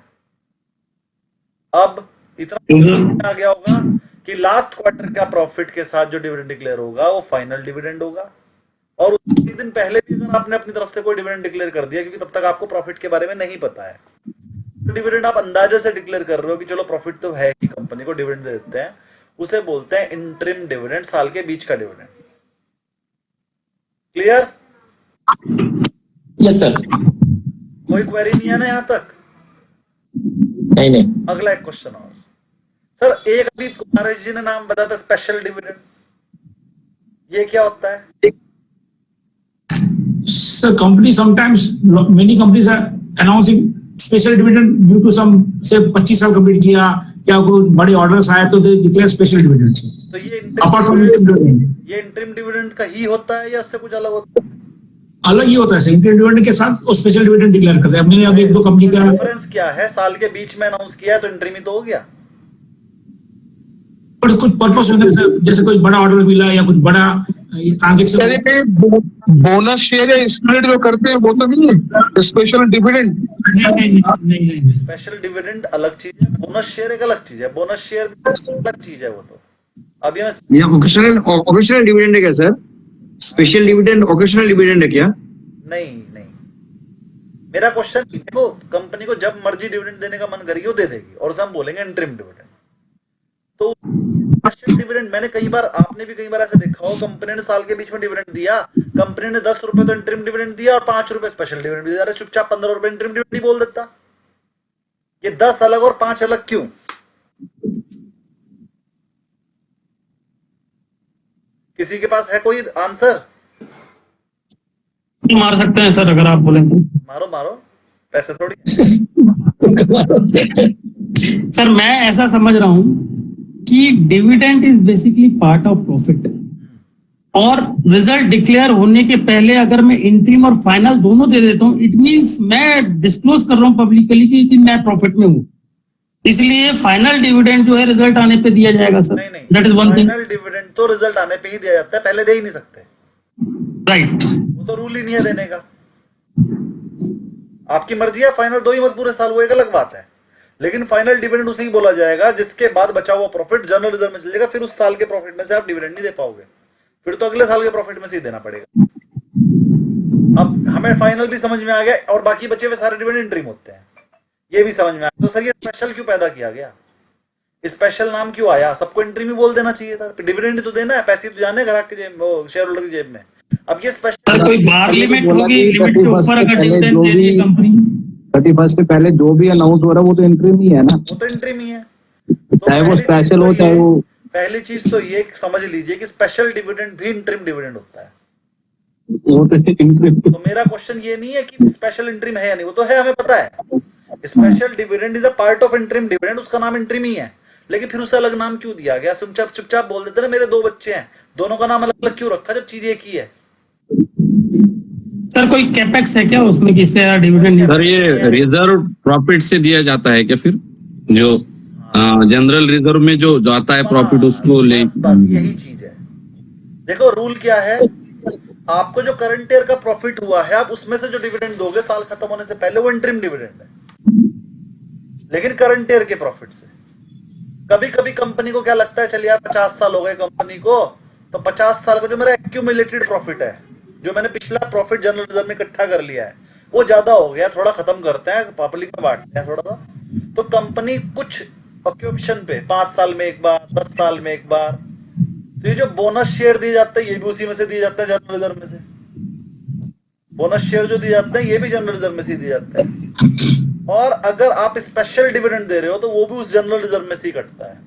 अब इतना आ गया होगा कि लास्ट क्वार्टर का प्रॉफिट के साथ जो डिविडेंड डिक्लेयर होगा वो फाइनल डिविडेंड होगा, और उसके एक दिन पहले भी अगर आपने अपनी तरफ से कोई डिविडेंड डिक्लेयर कर दिया, क्योंकि तब तक आपको प्रॉफिट के बारे में नहीं पता है, तो डिविडेंड आप अंदाजे से डिक्लेयर कर रहे हो कि चलो प्रॉफिट तो है ही, कंपनी को डिविडेंड दे देते हैं, उसे बोलते हैं इंटरिम डिविडेंड, साल के बीच का डिविडेंड। क्लियर? Yes sir. कोई क्वेरी नहीं है ना यहाँ तक? नहीं। अगला एक क्वेश्चन और सर, एक अभी कुमार जी ने नाम बताया था स्पेशल डिविडेंड, ये क्या होता है? Sir, company sometimes, many companies are announcing special dividend due to some, say 25 साल कंप्लीट किया, क्या कोई बड़े ऑर्डर्स आए तो दे डिक्लेयर स्पेशल डिविडेंड। तो ये अपार्ट फ्रॉम इंटरिम डिविडेंड का ही होता है या इससे कुछ अलग होता है? अलग ही होता है, इंटरिम डिविडेंड के साथ वो स्पेशल डिविडेंड डिक्लेयर करते हैं। मैंने अभी एक दो कंपनी का डिफरेंस क्या है? साल के बीच में अनाउंस किया है तो इंटरिम ही तो हो गया। पर कुछ पर्पस होता है, जैसे कोई बड़ा ऑर्डर मिला या कुछ बड़ा ट्रांजेक्शन, बोनस शेयर या स्प्लिट जो करते हैं वो तो नहीं है स्पेशल डिविडेंड। नहीं। स्पेशल डिविडेंड अलग चीज है, बोनस शेयर एक अलग चीज है, बोनस शेयर अलग चीज है वो तो। अभी हमें ये ओकेशनल डिविडेंड है क्या sir? Special dividend occasional dividend है क्या? नहीं, मेरा क्वेश्चन, देखो कंपनी को जब मर्जी डिविडेंड देने का मन करेगी वो दे देगी, और उसे हम बोलेंगे इंटरिम डिविडेंड। तो स्पेशल डिविडेंड मैंने कई बार, आपने भी कई बार ऐसे देखा हो, कंपनी ने साल के बीच में डिविडेंड दिया, कंपनी ने 10 रुपए तो इंटरिम डिविडेंड दिया और 5 रुपए स्पेशल डिविडेंड दिया, चुपचाप 15 रुपए इंटरिम डिविडेंड ही बोल देता। ये 10 अलग और 5 अलग क्यों? किसी के पास है कोई आंसर? मार सकते हैं सर अगर आप बोलें तो। मारो, पैसे थोड़ी। सर मैं ऐसा समझ रहा हूं कि dividend is basically part of profit, और रिजल्ट डिक्लेयर होने के पहले अगर मैं इंटरिम और फाइनल दोनों दे देता हूं, इट मींस मैं डिस्क्लोज कर रहा हूं पब्लिकली कि मैं प्रॉफिट में हूं, इसलिए फाइनल डिविडेंड जो है रिजल्ट आने पे दिया जाएगा सर। नहीं, that is one thing. Final dividend तो रिजल्ट आने पे ही दिया जाता है, पहले दे ही नहीं सकते। राइट, वो तो रूल ही नहीं है देने का। आपकी मर्जी है, फाइनल दो ही मत पूरे साल, वो एक अलग बात है, लेकिन फाइनल डिविडेंड उसे ही बोला जाएगा जिसके बाद बचा हुआ प्रॉफिट जनरल रिजर्व में चल जाएगा, फिर उस साल के प्रॉफिट में से आप डिविडेंड नहीं दे पाओगे, फिर तो अगले साल के प्रॉफिट में से ही देना पड़ेगा। अब हमें फाइनल भी समझ में आ गया, और बाकी बचे हुए सारे डिविडेंड इंटरिम होते हैं, ये भी समझ में आया। तो सर ये स्पेशल क्यों पैदा किया गया, स्पेशल नाम क्यों आया? सबको इंटरिम ही बोल देना चाहिए था, डिविडेंड तो देना है, पैसे तो जाने ग्राहक के जेब में, शेयर होल्डर की जेब में। अब ये स्पेशल कोई बार लिमिट होगी, लिमिट के ऊपर अगर डिविडेंड दे रही है कंपनी, 31 से पहले जो भी अनाउंस हो रहा है वो तो इंटरिम ही है ना, वो तो इंटरिम ही है, चाहे वो स्पेशल हो चाहे वो। पहली चीज तो ये समझ लीजिए कि स्पेशल डिविडेंड भी इंटरिम डिविडेंड होता है। वो तो इंटरिम। तो मेरा क्वेश्चन ये नहीं है कि स्पेशल इंटरिम है या नहीं, वो तो है, हमें पता है। Special dividend is a part of interim dividend, उसका नाम इंटरिम ही है, लेकिन फिर उसे अलग नाम क्यों दिया गया? चुपचाप बोल देते ना मेरे 2 बच्चे हैं, दोनों का नाम अलग अलग क्यों रखा जब चीज एक ही है? सर कोई कैपेक्स है क्या उसमें कि इससे डिविडेंड? सर ये रिजर्व प्रॉफिट से दिया जाता है क्या? फिर जो जनरल रिजर्व में जो आता है प्रॉफिट उसको ले, बस यही चीज है। देखो रूल क्या है, आपको जो करंट ईयर का प्रॉफिट हुआ है, आप उसमें से जो डिविडेंड दोगे साल खत्म होने से पहले, वो इंटरिम डिविडेंड है, लेकिन करंट ईयर के प्रॉफिट से। कभी कभी कंपनी को क्या लगता है, चलिए यार 50 साल हो गए कंपनी को, तो 50 साल का जो मेरा एक्यूमुलेटेड प्रॉफिट है, जो मैंने पिछला प्रॉफिट जनरल रिजर्व में इकट्ठा कर लिया है, वो ज्यादा हो गया, थोड़ा खत्म करते हैं, पब्लिक में बांटते हैं थोड़ा सा। तो कंपनी कुछ ऑक्यूपेशन पे 5 साल में एक बार, 10 साल में एक बार, तो ये जो बोनस शेयर दिए जाते हैं ये भी उसी में से दिए जाते हैं, जनरल रिजर्व में से। बोनस शेयर जो दिए जाते हैं ये भी जनरल रिजर्व में से दिए जाते हैं, और अगर आप स्पेशल डिविडेंड दे रहे हो तो वो भी उस जनरल रिजर्व में से ही कटता है,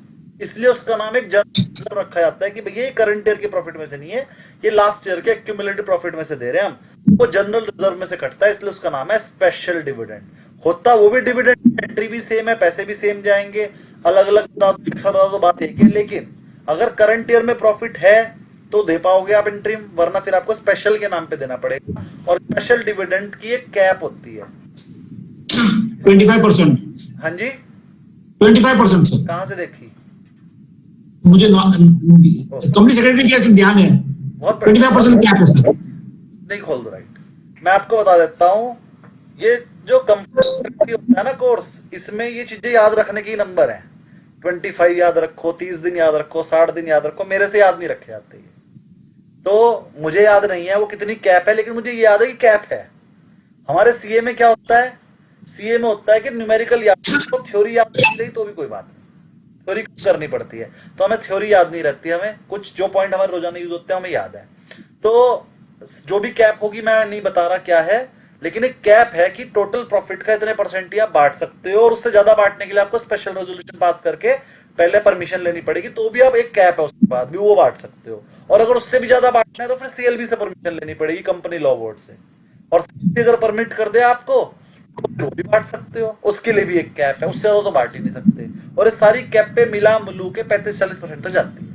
इसलिए उसका नाम एक जनरल रिजर्व रखा जाता है कि भैया ये करंट ईयर के प्रॉफिट में से नहीं है, ये लास्ट ईयर के एक्यूमुलेटेड प्रॉफिट में से दे रहे हैं हम, वो जनरल रिजर्व में से कटता है, इसलिए उसका नाम है स्पेशल डिविडेंड। होता वो भी डिविडेंड, एंट्री भी सेम है, पैसे भी सेम जाएंगे, अलग अलग तो बात एक है, लेकिन अगर करंट ईयर में प्रॉफिट है तो दे पाओगे आप इंटरिम, वरना फिर आपको स्पेशल के नाम पे देना पड़ेगा। और स्पेशल डिविडेंड की एक कैप होती है, 25%। हाँ जी, 25% सर, कहाँ से देखी? मुझे कंपनी सेक्रेटरी के ध्यान है। बहुत 25% कैप है सर। नहीं खोल दो, राइट। मैं आपको बता देता हूँ, ये जो कंपनी होता है ना कोर्स, इसमें ये चीजें याद रखने की नंबर है। 25 याद रखो, 30 दिन याद रखो, 60 दिन याद रखो, मेरे से याद नहीं रखे जाते ये। तो मुझे याद नहीं है वो कितनी कैप है, लेकिन मुझे याद है कि कैप है। हमारे सीए में क्या होता है, सीए में होता है कि न्यूमेरिकल याद रखो, थ्योरी याद नहीं रही तो भी कोई बात नहीं, थ्योरी करनी पड़ती है। तो हमें थ्योरी याद नहीं रहती, हमें कुछ जो पॉइंट हमारे रोजाना यूज होते हैं हमें याद है। तो जो भी कैप होगी, मैं नहीं बता रहा क्या है, लेकिन एक कैप है कि टोटल प्रॉफिट का इतने परसेंट ही आप बांट सकते हो, और उससे ज्यादा बांटने के लिए आपको स्पेशल रेजोल्यूशन पास करके पहले परमिशन लेनी पड़ेगी, तो भी आप एक कैप है, उसके बाद भी वो बांट सकते हो। और अगर उससे भी ज्यादा बांटना है तो फिर सीएलबी से परमिशन लेनी पड़ेगी, कंपनी लॉ बोर्ड से, और अगर परमिट कर दे आपको तो फिर वो भी बांट सकते हो, उसके लिए भी एक कैप है, उससे ज्यादा तो बांट ही नहीं सकते। और इस सारी कैप पे मिला मिलू के 35-40% तक जाती है,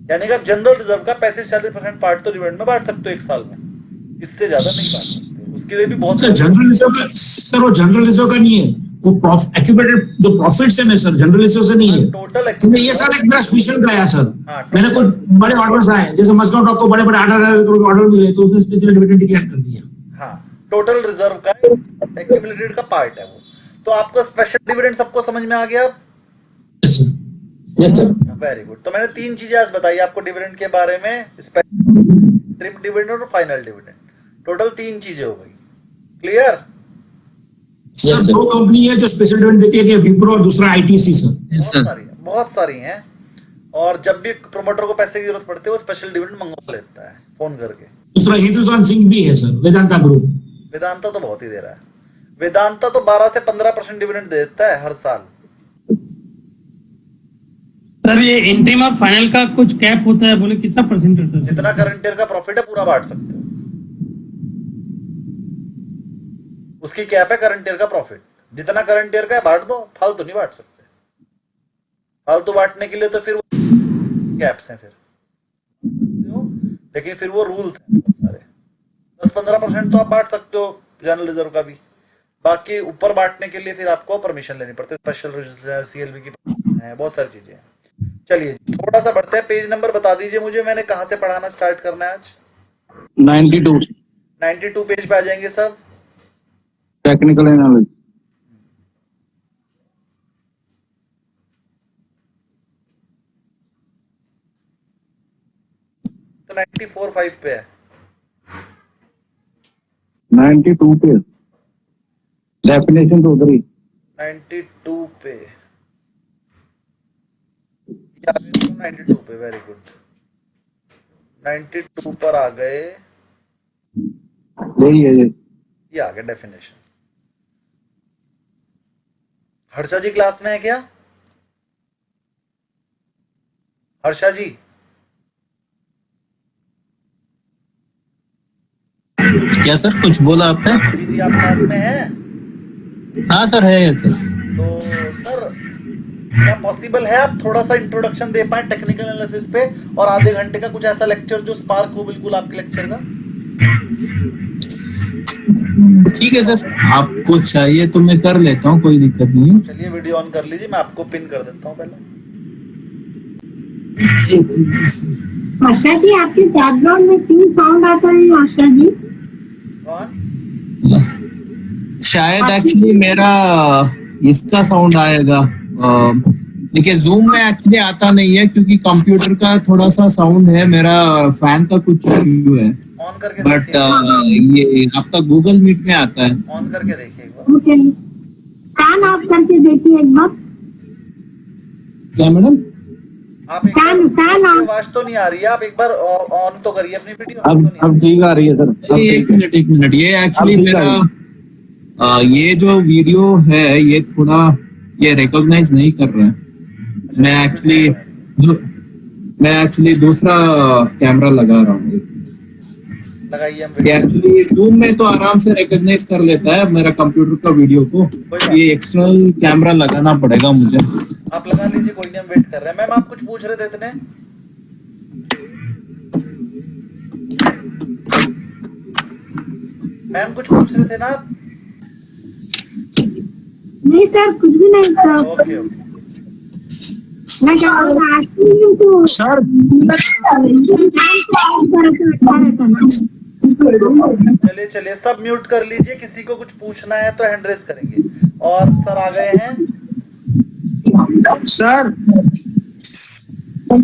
यानी कि आप जनरल रिजर्व का 35-40% पार्ट तो डिविडेंड में बांट सकते हो एक साल में, इससे ज्यादा नहीं बांट सकते। उसके लिए भी बहुत सर जनरल रिजर्व का, सर वो जनरल रिजर्व का नहीं है, वो एक्यूमुलेटेड जो प्रॉफिट्स है ना सर, जनरल रिजर्व से नहीं है। टोटल ये साल एक मेरा स्पेशल का आया सर, हाँ, मैंने कुछ बड़े ऑर्डर्स आए, जैसे मस्को डॉक को बड़े बड़े 8,000 करोड़ के ऑर्डर मिले, तो उसने स्पेशल डिविडेंड डिक्लेयर कर दिया। हाँ, टोटल रिजर्व का एक्यूमुलेटेड का पार्ट है वो। तो आपको स्पेशल डिविडेंड सबको समझ में आ गया? Yes sir. Very good. तो मैंने 3 चीजें आज बताई आपको डिविडेंड के बारे में, स्पेशल डिविडेंड और फाइनल डिविडेंड, टोटल 3 चीजें हो गई। क्लियर? सर 2 कंपनी है जो स्पेशल डिविडेंड देती है, एक विप्रो और दूसरा आईटीसी सर। बहुत सारी हैं। और जब भी प्रमोटर को पैसे की जरूरत पड़ती है वो स्पेशल डिविडेंड मंगवा लेता है फोन करके। दूसरा हिंदुस्तान सिंह भी है सर, वेदांता ग्रुप। वेदांता तो बहुत ही दे रहा है, वेदांता तो 12 से 15% डिविडेंड देता है हर साल। सर ये इंट्रीम और फाइनल का कुछ कैप होता है, बोले कितना परसेंट रहता है? जितना करंट ईयर का प्रॉफिट है पूरा बांट सकते हो, उसकी कैप है करंट ईयर का प्रॉफिट। जितना करंट ईयर का है बांट दो, फालतू नहीं बांट सकते। फालतू बांटने के लिए तो फिर कैप्स हैं फिर, लेकिन फिर वो रूल्स हैं बहुत सारे। 10-15% तो आप बांट सकते हो जनरल रिजर्व का भी, बाकी ऊपर बांटने के लिए फिर आपको परमिशन लेनी पड़ती है, स्पेशल सीएलबी की है, बहुत सारी चीजें हैं। चलिए थोड़ा सा बढ़ते हैं, पेज नंबर बता दीजिए मुझे, मैंने कहाँ से पढ़ाना स्टार्ट करना है आज? 92 पेज पे आ जाएंगे सब। Technical analysis. तो 94-5 पे है। 92 पे डेफिनेशन तो उधर ही। 92 पे 92 पे, वेरी गुड। 92 पर आ गए, यही है ये आ गया डेफिनेशन। हर्षा जी क्लास में है क्या? हर्षा जी क्या सर, कुछ बोला आपने? जी आप क्लास में हैं? हाँ सर है सर। तो सर क्या पॉसिबल है आप थोड़ा सा इंट्रोडक्शन दे पाए टेक्निकल एनालिसिस पे, और आधे घंटे का कुछ ऐसा लेक्चर जो स्पार्क हो बिल्कुल आपके लेक्चर का? ठीक है सर, आपको चाहिए तो मैं कर लेता हूँ, कोई दिक्कत नहीं है। चलिए वीडियो ऑन कर लीजिए, मैं आपको पिन कर देता हूँ पहले। आशा जी आपके बैकग्राउंड में क्यों साउंड आता है आशा जी? कौन? शायद एक्चुअली मेरा इसका साउंड आएगा, देखिए जूम में एक्चुअली आता नहीं है क्योंकि कंप्यूटर का थोड़ा सा साउंड है, मेरा फैन का कुछ इश्यू है, ऑन करके बट ये आपका गूगल मीट में आता है। ऑन करके देखिए एक बार। ओके, फैन ऑफ करके देखिए एक बार। क्या मैडम? आप एक बार, आवाज तो नहीं आ रही है, आप एक बार ऑन तो करिए अपनी वीडियो। अब ठीक आ रही है सर। एक मिनट, ये एक्चुअली मेरा ये जो वीडियो है ये थोड़ा ये रिकॉग्नाइज नहीं कर रहा है। मैं एक्चुअली दूसरा कैमरा लगा रहा हूँ। लगाइए हम एक्चुअली जूम में तो आराम से रिकॉग्नाइज कर लेता है मेरा कंप्यूटर का वीडियो को, ये एक्सटर्नल कैमरा लगाना पड़ेगा मुझे। आप लगा लीजिए, कोई नहीं, हम वेट कर रहे हैं। मैम आप कुछ पूछ रहे थे इतने? मैम कुछ पूछ रहे थे ना आप? नहीं सर, कुछ भी नहीं सर। ओके ओके, मैं क्या asking him to सर चलिए सब म्यूट कर लीजिए, किसी को कुछ पूछना है तो हैंड रेज करेंगे। और सर आ गए हैं। सर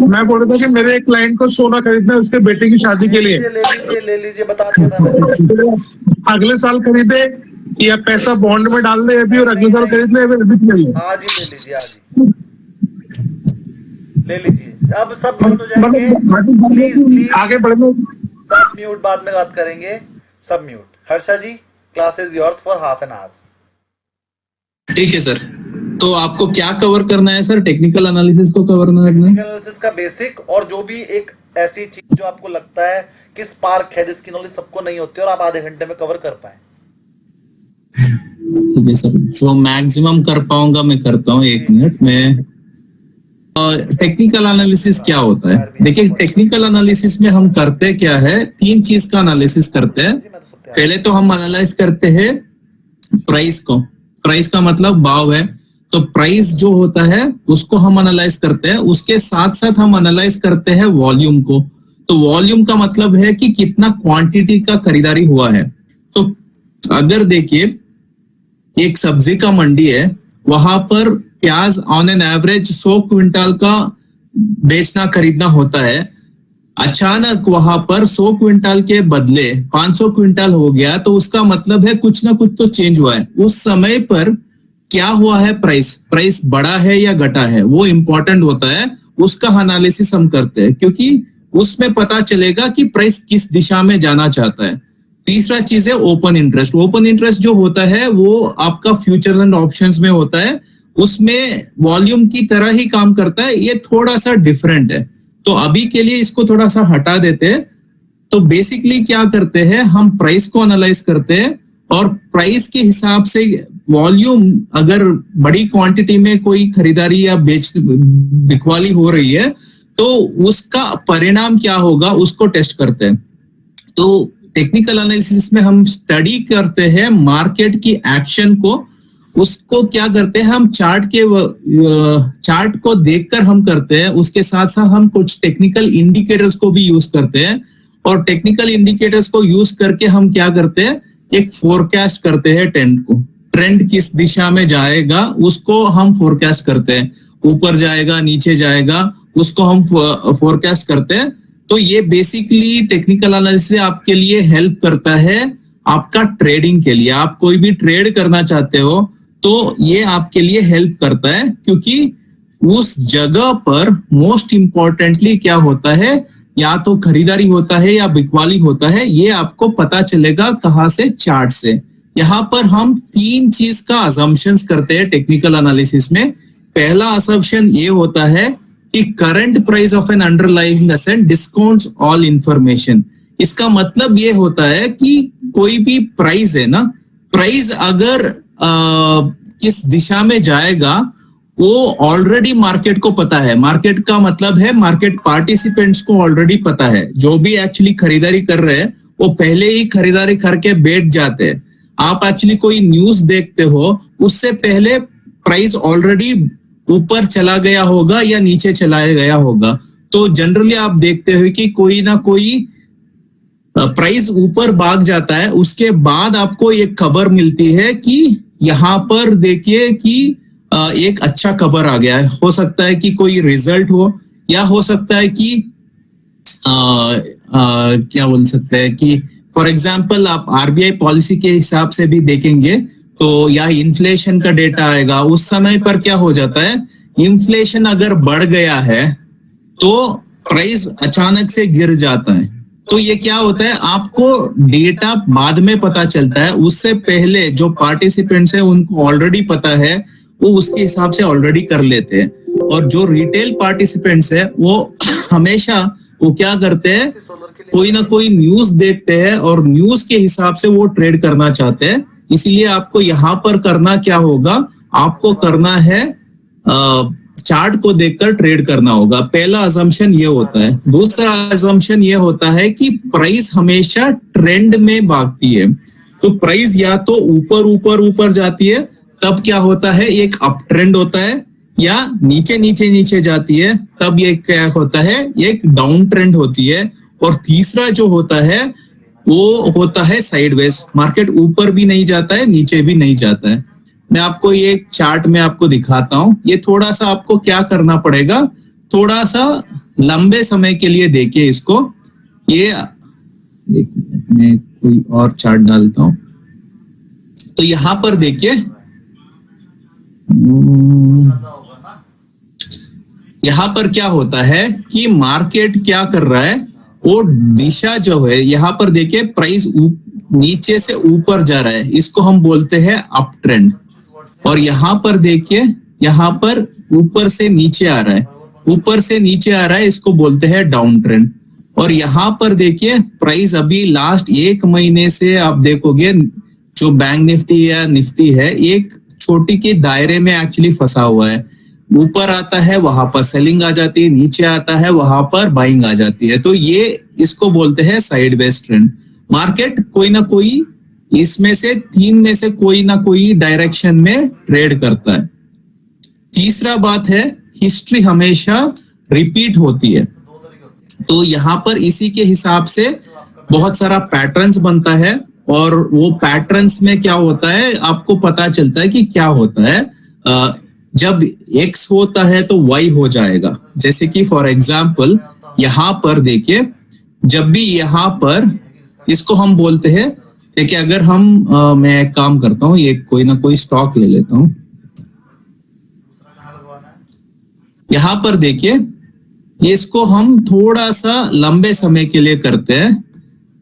मैं बोल रहा था कि मेरे एक क्लाइंट को सोना खरीदना है उसके बेटे की शादी के लिए। ले लीजिए, बता दिया था मैंने। अगले साल खरीदे या पैसा बॉन्ड में डाल दे अभी और अगले साल खरीद ले अभी? आज ही ले लीजिए, आज ही ले लीजिए। अब सब म्यूट हो जाएंगे, प्लीज आगे बढ़ने। सब म्यूट, बाद में बात करेंगे। सब mute. Harsha ji, class is yours for half an hour. ठीक है सर, तो आपको क्या कवर करना है सर? टेक्निकल एनालिसिस को कवर करना है? टेक्निकल एनालिसिस का बेसिक, और जो भी एक ऐसी चीज जो आपको लगता है कि स्पार्क है, जिसकी नॉलेज सबको नहीं होती और आप आधे घंटे में कवर कर पाए। ठीक है सर, जो मैक्सिमम कर पाऊंगा मैं करता हूँ। 1 मिनट में। टेक्निकल एनालिसिस क्या होता है? देखिए, टेक्निकल एनालिसिस में हम करते क्या है, 3 चीज का एनालिसिस करते हैं। पहले तो हम एनालाइज करते हैं प्राइस को। प्राइस का मतलब भाव है, तो प्राइस जो होता है उसको हम एनालाइज करते हैं। उसके साथ साथ हम एनालाइज करते हैं वॉल्यूम को। तो वॉल्यूम का मतलब है कि कितना क्वांटिटी का खरीदारी हुआ है। तो अगर देखिए, एक सब्जी का मंडी है, वहां पर प्याज ऑन एन एवरेज 100 क्विंटल का बेचना खरीदना होता है। अचानक वहां पर 100 क्विंटल के बदले 500 क्विंटल हो गया, तो उसका मतलब है कुछ ना कुछ तो चेंज हुआ है। उस समय पर क्या हुआ है, प्राइस बढ़ा है या घटा है, वो इंपॉर्टेंट होता है। उसका एनालिसिस हम करते हैं, क्योंकि उसमें पता चलेगा कि प्राइस किस दिशा में जाना चाहता है। तीसरा चीज है ओपन इंटरेस्ट। ओपन इंटरेस्ट जो होता है वो आपका फ्यूचर्स एंड ऑप्शंस में होता है। उसमें वॉल्यूम की तरह ही काम करता है, ये थोड़ा सा डिफरेंट है। तो अभी के लिए इसको थोड़ा सा हटा देते हैं। तो बेसिकली क्या करते हैं, हम प्राइस को एनालाइज करते हैं और प्राइस के हिसाब से वॉल्यूम, अगर बड़ी क्वांटिटी में कोई खरीदारी या बिकवाली हो रही है तो उसका परिणाम क्या होगा उसको टेस्ट करते हैं। तो टेक्निकल एनालिसिस में हम स्टडी करते हैं मार्केट की एक्शन को। उसको क्या करते हैं, हम चार्ट को देखकर हम करते हैं। उसके साथ साथ हम कुछ टेक्निकल इंडिकेटर्स को भी यूज करते हैं, और टेक्निकल इंडिकेटर्स को यूज करके हम क्या करते हैं, एक फोरकास्ट करते हैं ट्रेंड किस दिशा में जाएगा उसको हम फोरकास्ट करते हैं। ऊपर जाएगा, नीचे जाएगा, उसको हम फोरकास्ट करते हैं। तो ये बेसिकली टेक्निकल एनालिसिस आपके लिए हेल्प करता है आपका ट्रेडिंग के लिए। आप कोई भी ट्रेड करना चाहते हो तो ये आपके लिए हेल्प करता है, क्योंकि उस जगह पर मोस्ट इंपॉर्टेंटली क्या होता है, या तो खरीदारी होता है या बिकवाली होता है, ये आपको पता चलेगा कहाँ से, चार्ट से। यहाँ पर हम 3 चीज का असम्पशंस करते हैं टेक्निकल एनालिसिस में। पहला असम्पशन ये होता है कि current price of N underlying asset discounts all information. इसका मतलब ये होता है कि कोई भी प्राइस है ना, प्राइस अगर किस दिशा में जाएगा वो ऑलरेडी मार्केट को पता है। मार्केट का मतलब है मार्केट पार्टिसिपेंट्स को ऑलरेडी पता है। जो भी एक्चुअली खरीदारी कर रहे हैं वो पहले ही खरीदारी करके बैठ जाते हैं। आप एक्चुअली कोई न्यूज देखते हो, उससे पहले प्राइस ऑलरेडी ऊपर चला गया होगा या नीचे चला गया होगा। तो जनरली आप देखते हो कि कोई ना कोई प्राइस ऊपर भाग जाता है, उसके बाद आपको एक खबर मिलती है कि यहाँ पर देखिए कि एक अच्छा खबर आ गया है। हो सकता है कि कोई रिजल्ट हो, या हो सकता है कि क्या बोल सकते हैं कि फॉर एग्जाम्पल आप आरबीआई पॉलिसी के हिसाब से भी देखेंगे तो या इन्फ्लेशन का डेटा आएगा। उस समय पर क्या हो जाता है, इन्फ्लेशन अगर बढ़ गया है तो प्राइस अचानक से गिर जाता है। तो ये क्या होता है, आपको डेटा बाद में पता चलता है। उससे पहले जो पार्टिसिपेंट्स है उनको ऑलरेडी पता है, वो उसके हिसाब से ऑलरेडी कर लेते हैं। और जो रिटेल पार्टिसिपेंट्स है वो हमेशा वो क्या करते हैं, कोई ना कोई न्यूज देखते हैं और न्यूज के हिसाब से वो ट्रेड करना चाहते हैं। इसीलिए आपको यहाँ पर करना क्या होगा, आपको करना है चार्ट को देखकर ट्रेड करना होगा। पहला असम्पशन ये होता है। दूसरा असम्पशन ये होता है कि प्राइस हमेशा ट्रेंड में भागती है। तो प्राइस या तो ऊपर ऊपर ऊपर जाती है, तब क्या होता है, एक अप ट्रेंड होता है, या नीचे नीचे नीचे जाती है तब ये क्या होता है, एक डाउन ट्रेंड होती है। और तीसरा जो होता है वो होता है साइडवेज, मार्केट ऊपर भी नहीं जाता है नीचे भी नहीं जाता है। मैं आपको ये चार्ट में आपको दिखाता हूं। ये थोड़ा सा आपको क्या करना पड़ेगा, थोड़ा सा लंबे समय के लिए देखिए इसको। ये एक मिनट में कोई और चार्ट डालता हूं। तो यहां पर देखिए, यहां पर क्या होता है कि मार्केट क्या कर रहा है, वो दिशा जो है यहाँ पर देखिए प्राइस नीचे से ऊपर जा रहा है, इसको हम बोलते हैं अप ट्रेंड। और यहाँ पर देखिए, यहाँ पर ऊपर से नीचे आ रहा है, ऊपर से नीचे आ रहा है, इसको बोलते हैं डाउन ट्रेंड। और यहाँ पर देखिए प्राइस अभी लास्ट 1 महीने से आप देखोगे जो बैंक निफ्टी या निफ्टी है, एक छोटी के दायरे में एक्चुअली फंसा हुआ है। ऊपर आता है वहां पर सेलिंग आ जाती है, नीचे आता है वहां पर बाइंग आ जाती है। तो ये इसको बोलते हैं साइडवेज ट्रेंड। मार्केट कोई ना कोई इसमें से 3 में से कोई ना कोई डायरेक्शन में ट्रेड करता है। तीसरा बात है, हिस्ट्री हमेशा रिपीट होती है। तो यहाँ पर इसी के हिसाब से बहुत सारा पैटर्न्स बनता है, और वो पैटर्न्स में क्या होता है आपको पता चलता है कि क्या होता है। जब X होता है तो Y हो जाएगा। जैसे कि फॉर एग्जाम्पल यहाँ पर देखिए, जब भी यहाँ पर इसको हम बोलते हैं, देखिए अगर हम मैं एक काम करता हूँ, ये कोई ना कोई स्टॉक ले लेता हूँ। यहाँ पर देखिए, इसको हम थोड़ा सा लंबे समय के लिए करते हैं।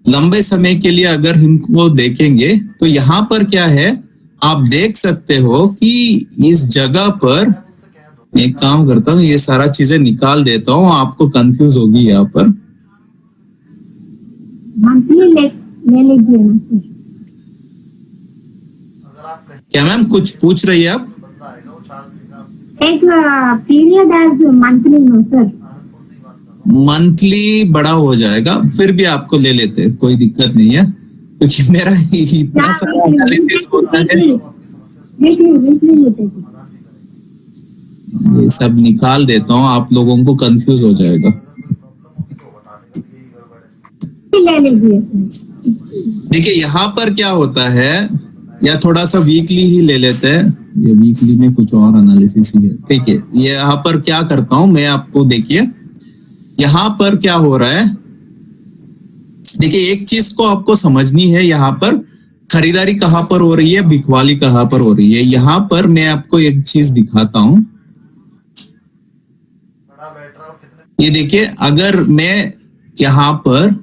लंबे समय के लिए अगर हमको देखेंगे तो यहाँ पर क्या है, आप देख सकते हो कि इस जगह पर एक काम करता हूँ, ये सारा चीजें निकाल देता हूँ, आपको कंफ्यूज होगी यहाँ पर। मंथली ले लीजिए ना सर। क्या मैम कुछ पूछ रही है आप? एक period as monthly no sir. Monthly बड़ा हो जाएगा, फिर भी आपको ले लेते हैं, कोई दिक्कत नहीं है, क्योंकि मेरा इतना सारा एनालिसिस होता है। ये सब निकाल देता हूँ, आप लोगों को कंफ्यूज हो जाएगा। ले लीजिए। देखिए यहाँ पर क्या होता है, या थोड़ा सा वीकली ही ले लेते हैं, ये वीकली में कुछ और एनालिसिस ही है। ठीक है, ये यहाँ पर क्या करता हूँ मैं आपको, देखिए यहाँ पर क्या हो रहा है। देखिए एक चीज को आपको समझनी है, यहाँ पर खरीदारी कहाँ पर हो रही है, बिकवाली कहाँ पर हो रही है। यहाँ पर मैं आपको एक चीज दिखाता हूं। ये देखिए, अगर मैं यहाँ पर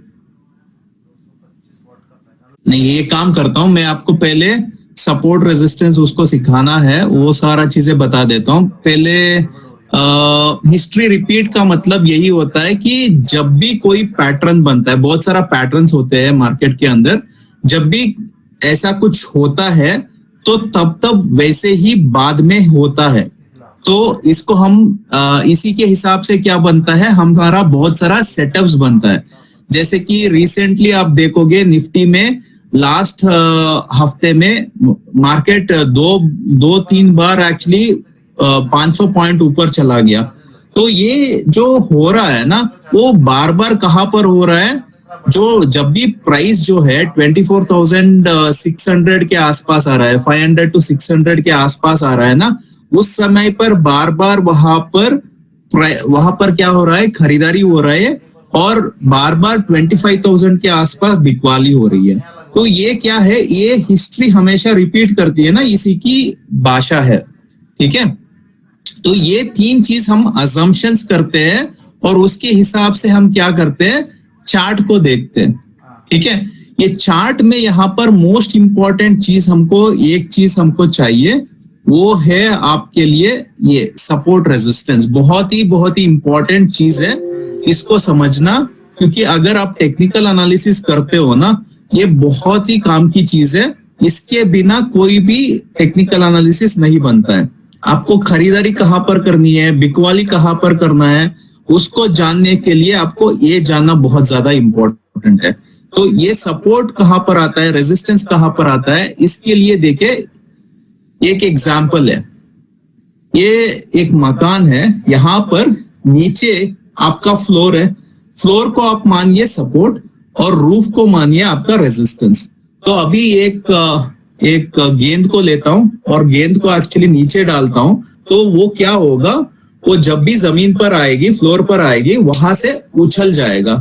नहीं, ये काम करता हूं, मैं आपको पहले सपोर्ट रेजिस्टेंस उसको सिखाना है, वो सारा चीजें बता देता हूं। पहले हिस्ट्री रिपीट का मतलब यही होता है कि जब भी कोई पैटर्न बनता है, बहुत सारा पैटर्न्स होते हैं मार्केट के अंदर, जब भी ऐसा कुछ होता है तो तब वैसे ही बाद में होता है। तो इसको हम इसी के हिसाब से क्या बनता है, हमारा बहुत सारा सेटअप्स बनता है। जैसे कि रिसेंटली आप देखोगे निफ्टी में लास्ट हफ्ते में मार्केट दो तीन बार एक्चुअली 500 पॉइंट ऊपर चला गया। तो ये जो हो रहा है ना, वो बार बार कहाँ पर हो रहा है, जो जब भी प्राइस जो है 24,600 के आसपास आ रहा है, 500 to 600 के आसपास आ रहा है ना, उस समय पर बार बार वहां पर क्या हो रहा है, खरीदारी हो रहा है, और बार बार 25,000 के आसपास बिकवाली हो रही है। तो ये क्या है, ये हिस्ट्री हमेशा रिपीट करती है ना, इसी की भाषा है। ठीक है, तो ये 3 चीज हम अजम्पशंस करते हैं, और उसके हिसाब से हम क्या करते हैं, चार्ट को देखते हैं। ठीक है, ये चार्ट में यहाँ पर मोस्ट इंपॉर्टेंट चीज एक चीज हमको चाहिए, वो है आपके लिए ये सपोर्ट रेजिस्टेंस। बहुत ही इंपॉर्टेंट चीज है, इसको समझना, क्योंकि अगर आप टेक्निकल एनालिसिस करते हो ना, ये बहुत ही काम की चीज है। इसके बिना कोई भी टेक्निकल एनालिसिस नहीं बनता है। आपको खरीदारी कहाँ पर करनी है, बिकवाली कहाँ पर करना है, उसको जानने के लिए आपको ये जानना बहुत ज्यादा इंपॉर्टेंट है। तो ये सपोर्ट कहाँ पर आता है, रेजिस्टेंस कहाँ पर आता है, इसके लिए देखे एक एग्जाम्पल है, ये एक मकान है, यहाँ पर नीचे आपका फ्लोर है, फ्लोर को आप मानिए सपोर्ट और रूफ को मानिए आपका रेजिस्टेंस। तो अभी एक गेंद को लेता हूं और गेंद को एक्चुअली नीचे डालता हूं, तो वो क्या होगा, वो जब भी जमीन पर आएगी, फ्लोर पर आएगी, वहां से उछल जाएगा।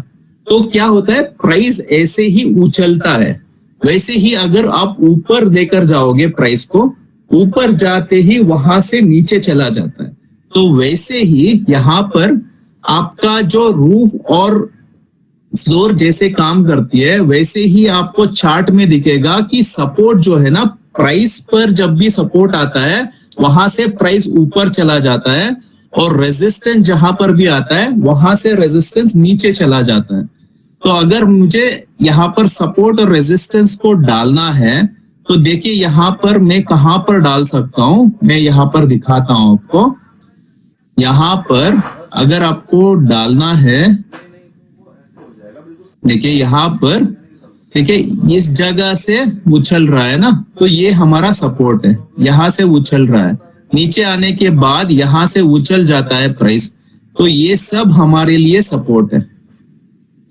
तो क्या होता है, प्राइस ऐसे ही उछलता है। वैसे ही अगर आप ऊपर लेकर जाओगे प्राइस को, ऊपर जाते ही वहां से नीचे चला जाता है। तो वैसे ही यहाँ पर आपका जो रूफ और फ्लोर जैसे काम करती है, वैसे ही आपको चार्ट में दिखेगा कि सपोर्ट जो है ना, प्राइस पर जब भी सपोर्ट आता है वहां से प्राइस ऊपर चला जाता है, और रेजिस्टेंस जहां पर भी आता है वहां से रेजिस्टेंस नीचे चला जाता है। तो अगर मुझे यहाँ पर सपोर्ट और रेजिस्टेंस को डालना है, तो देखिए यहाँ पर मैं कहां पर डाल सकता हूं, मैं यहाँ पर दिखाता हूं आपको। यहाँ पर अगर आपको डालना है, देखिए यहाँ पर, देखिए इस जगह से उछल रहा है ना, तो ये हमारा सपोर्ट है, यहाँ से उछल रहा है, नीचे आने के बाद यहाँ से उछल जाता है प्राइस। तो ये सब हमारे लिए सपोर्ट है,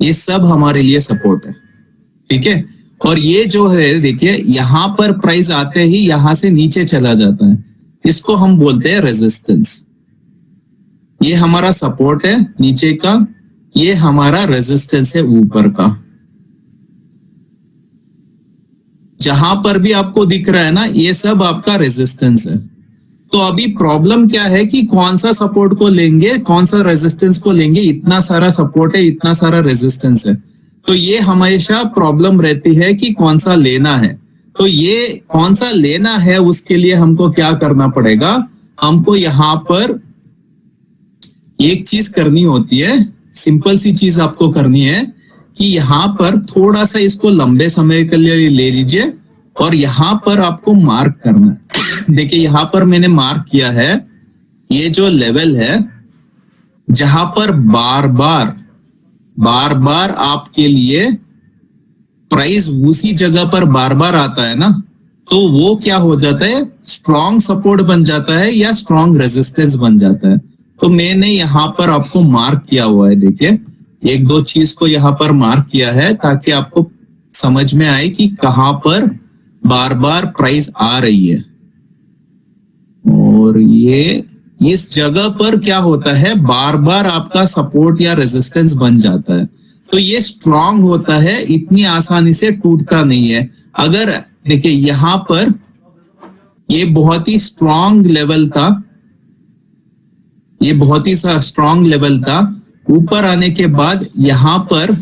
ये सब हमारे लिए सपोर्ट है, ठीक है। और ये जो है देखिए, यहाँ पर प्राइस आते ही यहाँ से नीचे चला जाता है, इसको हम बोलते हैं रेजिस्टेंस। ये हमारा सपोर्ट है नीचे का, ये हमारा रेजिस्टेंस है ऊपर का। जहां पर भी आपको दिख रहा है ना, ये सब आपका रेजिस्टेंस है। तो अभी प्रॉब्लम क्या है कि कौन सा सपोर्ट को लेंगे, कौन सा रेजिस्टेंस को लेंगे। इतना सारा सपोर्ट है, इतना सारा रेजिस्टेंस है, तो ये हमेशा प्रॉब्लम रहती है कि कौन सा लेना है। तो ये कौन सा लेना है, उसके लिए हमको क्या करना पड़ेगा, हमको यहाँ पर एक चीज करनी होती है, सिंपल सी चीज आपको करनी है कि यहाँ पर थोड़ा सा इसको लंबे समय के लिए ले लीजिए और यहाँ पर आपको मार्क करना है। देखिए यहाँ पर मैंने मार्क किया है, ये जो लेवल है जहां पर बार बार आपके लिए प्राइस उसी जगह पर बार बार आता है ना, तो वो क्या हो जाता है, स्ट्रॉन्ग सपोर्ट बन जाता है या स्ट्रॉन्ग रेजिस्टेंस बन जाता है। तो मैंने यहाँ पर आपको मार्क किया हुआ है, देखिए एक दो चीज को यहाँ पर मार्क किया है ताकि आपको समझ में आए कि कहां पर बार बार प्राइस आ रही है। और ये इस जगह पर क्या होता है, बार बार आपका सपोर्ट या रेजिस्टेंस बन जाता है, तो ये स्ट्रांग होता है, इतनी आसानी से टूटता नहीं है। अगर देखिए यहाँ पर ये बहुत ही स्ट्रांग लेवल था, ये बहुत ही स्ट्रांग लेवल था, ऊपर आने के बाद यहाँ पर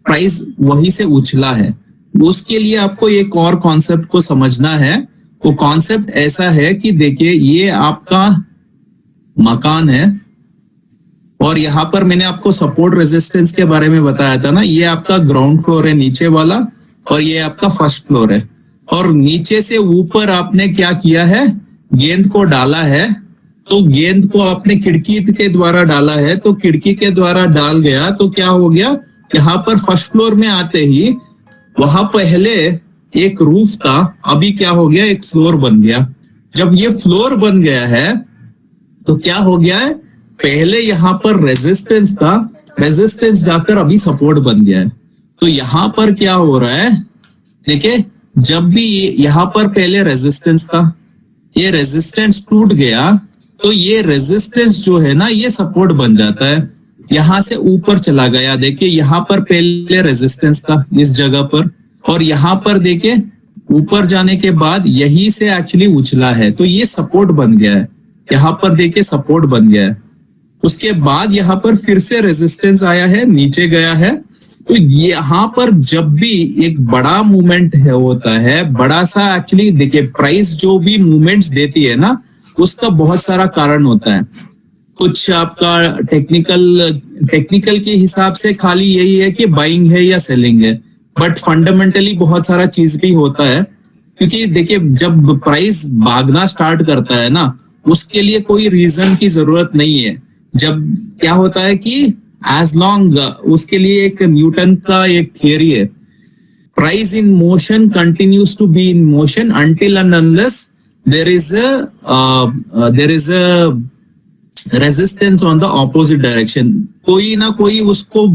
प्राइस वहीं से उछला है। उसके लिए आपको एक और कॉन्सेप्ट को समझना है। वो कॉन्सेप्ट ऐसा है कि देखिए ये आपका मकान है और यहाँ पर मैंने आपको सपोर्ट रेजिस्टेंस के बारे में बताया था ना, ये आपका ग्राउंड फ्लोर है नीचे वाला और ये आपका फर्स्ट फ्लोर है। और नीचे से ऊपर आपने क्या किया है, गेंद को डाला है, तो गेंद को आपने खिड़की के द्वारा डाला है, तो खिड़की के द्वारा डाल गया तो क्या हो गया, यहाँ पर फर्स्ट फ्लोर में आते ही वहां पहले एक रूफ था, अभी क्या हो गया, एक फ्लोर बन गया। जब ये फ्लोर बन गया है तो क्या हो गया है, पहले यहाँ पर रेजिस्टेंस था, रेजिस्टेंस जाकर अभी सपोर्ट बन गया है। तो यहाँ पर क्या हो रहा है, देखिए जब भी यहाँ पर पहले रेजिस्टेंस था, ये रेजिस्टेंस टूट गया तो ये रेजिस्टेंस जो है ना ये सपोर्ट बन जाता है, यहाँ से ऊपर चला गया। देखिए यहाँ पर पहले रेजिस्टेंस था इस जगह पर, और यहाँ पर देखिए ऊपर जाने के बाद यही से एक्चुअली उछला है, तो ये सपोर्ट बन गया है। यहाँ पर देखिए सपोर्ट बन गया है। उसके बाद यहाँ पर फिर से रेजिस्टेंस आया है, नीचे गया है। तो यहाँ पर जब भी एक बड़ा मूवमेंट है होता है, बड़ा सा एक्चुअली देखिए प्राइस जो भी मूवमेंट्स देती है ना, उसका बहुत सारा कारण होता है। कुछ आपका टेक्निकल के हिसाब से खाली यही है कि बाइंग है या सेलिंग है, बट फंडामेंटली बहुत सारा चीज भी होता है। क्योंकि देखिए जब प्राइस भागना स्टार्ट करता है ना, उसके लिए कोई रीजन की जरूरत नहीं है। जब क्या होता है कि एज लॉन्ग, उसके लिए एक न्यूटन का एक थियरी है, price in motion continues to be in motion until and unless there is a resistance on the opposite direction, कोई ना कोई उसको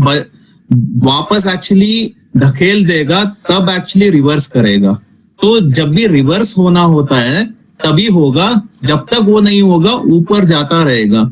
वापस एक्चुअली धकेल देगा, तब एक्चुअली रिवर्स करेगा। तो जब भी रिवर्स होना होता है तभी होगा, जब तक वो नहीं होगा ऊपर जाता रहेगा।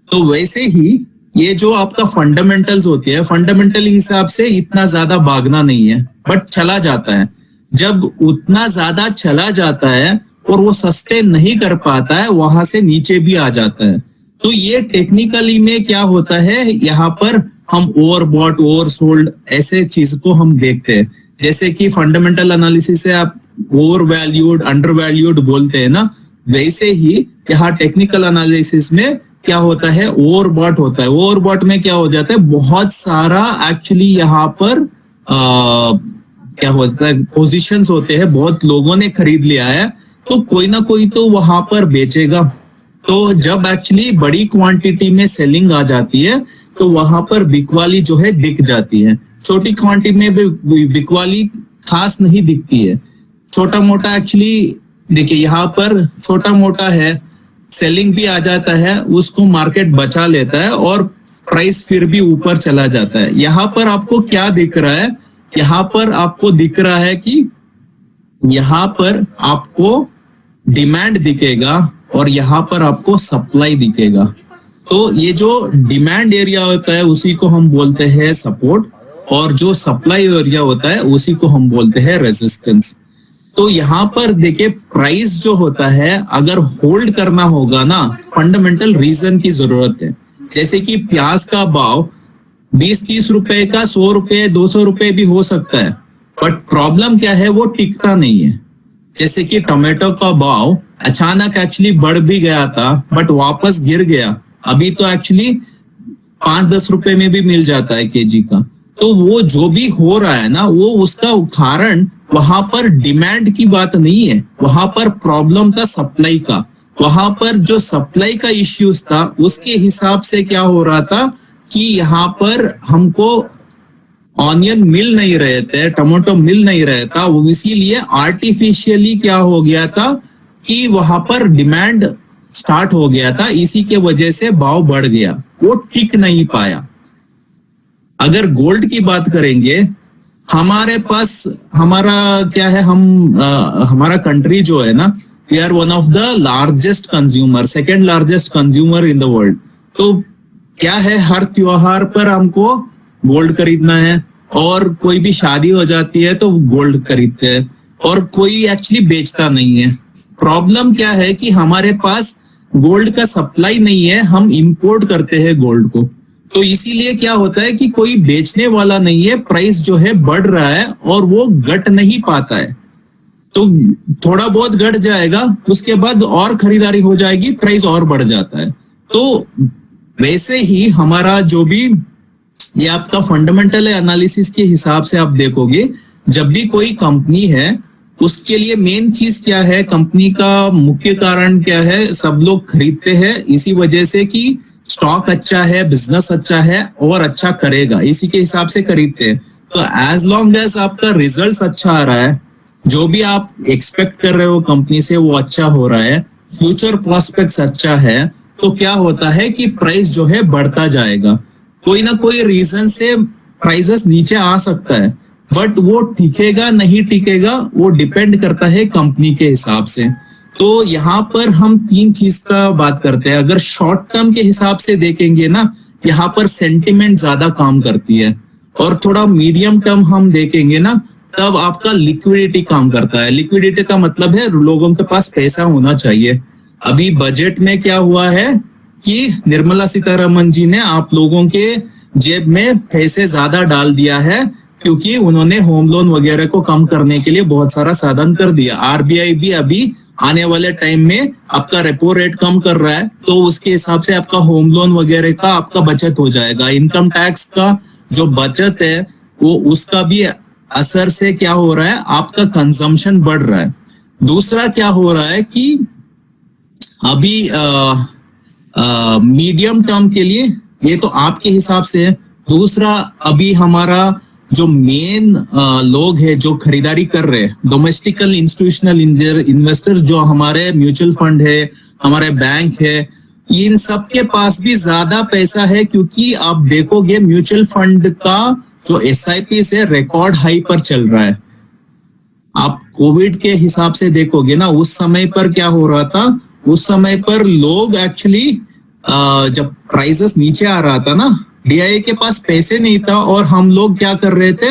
तो वैसे ही ये जो आपका फंडामेंटल्स होती है, फंडामेंटल हिसाब से इतना ज्यादा भागना नहीं है, बट चला जाता है। जब उतना ज्यादा चला जाता है और वो सस्टेन नहीं कर पाता है, वहां से नीचे भी आ जाता है। तो ये टेक्निकली में क्या होता है, यहाँ पर हम ओवरबॉट ओवरसोल्ड ऐसे चीज को हम देखते हैं। जैसे कि फंडामेंटल एनालिसिस से आप ओवर वैल्यूड अंडर वैल्यूड बोलते हैं ना, वैसे ही यहाँ टेक्निकल एनालिसिस में क्या होता है, ओवरबॉट होता है। ओवरबॉट में क्या हो जाता है, बहुत सारा एक्चुअली यहाँ पर क्या होता है, पोजीशंस होते हैं, बहुत लोगों ने खरीद लिया है, तो कोई ना कोई तो वहां पर बेचेगा। तो जब एक्चुअली बड़ी क्वांटिटी में सेलिंग आ जाती है तो वहां पर बिकवाली जो है दिख जाती है। छोटी क्वांटिटी में भी बिकवाली खास नहीं दिखती है। छोटा मोटा एक्चुअली देखिए यहाँ पर छोटा मोटा है, सेलिंग भी आ जाता है, उसको मार्केट बचा लेता है और प्राइस फिर भी ऊपर चला जाता है। यहाँ पर आपको क्या दिख रहा है, यहाँ पर आपको दिख रहा है कि यहाँ पर आपको डिमांड दिखेगा और यहाँ पर आपको सप्लाई दिखेगा। तो ये जो डिमांड एरिया होता है उसी को हम बोलते हैं सपोर्ट, और जो सप्लाई एरिया होता है उसी को हम बोलते हैं रेजिस्टेंस। तो यहाँ पर देखिए प्राइस जो होता है अगर होल्ड करना होगा ना, फंडामेंटल रीजन की जरूरत है। जैसे कि प्याज का भाव 20-30 रुपए का 100 रुपए 200 रुपए भी हो सकता है, बट प्रॉब्लम क्या है, वो टिकता नहीं है। जैसे कि टोमेटो का भाव अचानक एक्चुअली बढ़ भी गया था बट वापस गिर गया, अभी तो एक्चुअली 5-10 रुपए में भी मिल जाता है केजी का। तो वो जो भी हो रहा है ना, वो उसका कारण वहां पर डिमांड की बात नहीं है, वहां पर प्रॉब्लम था सप्लाई का। वहां पर जो सप्लाई का इश्यूज था उसके हिसाब से क्या हो रहा था कि यहाँ पर हमको ऑनियन मिल नहीं रहे थे, टमाटो मिल नहीं रहा था, वो इसीलिए आर्टिफिशियली क्या हो गया था कि वहां पर डिमांड स्टार्ट हो गया था, इसी के वजह से भाव बढ़ गया, वो टिक नहीं पाया। अगर गोल्ड की बात करेंगे, हमारे पास हमारा क्या है, हमारा कंट्री जो है ना, we are one of the largest consumer, second largest consumer in the world. तो क्या है, हर त्योहार पर हमको गोल्ड खरीदना है, और कोई भी शादी हो जाती है तो गोल्ड खरीदते हैं, और कोई एक्चुअली बेचता नहीं है। प्रॉब्लम क्या है कि हमारे पास गोल्ड का सप्लाई नहीं है, हम इंपोर्ट करते हैं गोल्ड को। तो इसीलिए क्या होता है कि कोई बेचने वाला नहीं है, प्राइस जो है बढ़ रहा है और वो घट नहीं पाता है। तो थोड़ा बहुत घट जाएगा, उसके बाद और खरीदारी हो जाएगी, प्राइस और बढ़ जाता है। तो वैसे ही हमारा जो भी ये आपका फंडामेंटल एनालिसिस के हिसाब से आप देखोगे, जब भी कोई कंपनी है उसके लिए मेन चीज क्या है, कंपनी का मुख्य कारण क्या है, सब लोग खरीदते हैं इसी वजह से कि स्टॉक अच्छा है, बिजनेस अच्छा है और अच्छा करेगा, इसी के हिसाब से खरीदते हैं। तो एज लॉन्ग एज आपका रिजल्ट अच्छा आ रहा है, जो भी आप एक्सपेक्ट कर रहे हो कंपनी से वो अच्छा हो रहा है, फ्यूचर प्रोस्पेक्ट्स अच्छा है, तो क्या होता है कि प्राइस जो है बढ़ता जाएगा। कोई ना कोई रीजन से प्राइसेस नीचे आ सकता है, बट वो टिकेगा नहीं टिकेगा वो डिपेंड करता है कंपनी के हिसाब से। तो यहाँ पर हम 3 चीज का बात करते हैं। अगर शॉर्ट टर्म के हिसाब से देखेंगे ना, यहाँ पर सेंटिमेंट ज्यादा काम करती है, और थोड़ा मीडियम टर्म हम देखेंगे ना, तब आपका लिक्विडिटी काम करता है। लिक्विडिटी का मतलब है लोगों के पास पैसा होना चाहिए। अभी बजट में क्या हुआ है कि निर्मला सीतारमन जी ने आप लोगों के जेब में पैसे ज्यादा डाल दिया है, क्योंकि उन्होंने होम लोन वगैरह को कम करने के लिए बहुत सारा साधन कर दिया। आरबीआई भी अभी आने वाले टाइम में आपका रेपो रेट कम कर रहा है, तो उसके हिसाब से आपका होम लोन वगैरह का आपका बचत हो जाएगा। इनकम टैक्स का जो बचत है वो उसका भी असर से क्या हो रहा है, आपका कंजम्पशन बढ़ रहा है। दूसरा क्या हो रहा है कि अभी मीडियम टर्म के लिए ये तो आपके हिसाब से है। दूसरा, अभी हमारा जो मेन लोग हैं जो खरीदारी कर रहे हैं, डोमेस्टिकल इंस्टीट्यूशनल इन्वेस्टर्स, जो हमारे म्यूचुअल फंड है, हमारे बैंक है, इन सब के पास भी ज्यादा पैसा है, क्योंकि आप देखोगे म्यूचुअल फंड का जो SIP से रिकॉर्ड हाई पर चल रहा है। आप कोविड के हिसाब से देखोगे ना, उस समय पर क्या हो रहा था, उस समय पर लोग एक्चुअली जब प्राइसेस नीचे आ रहा था ना, DIA के पास पैसे नहीं था और हम लोग क्या कर रहे थे,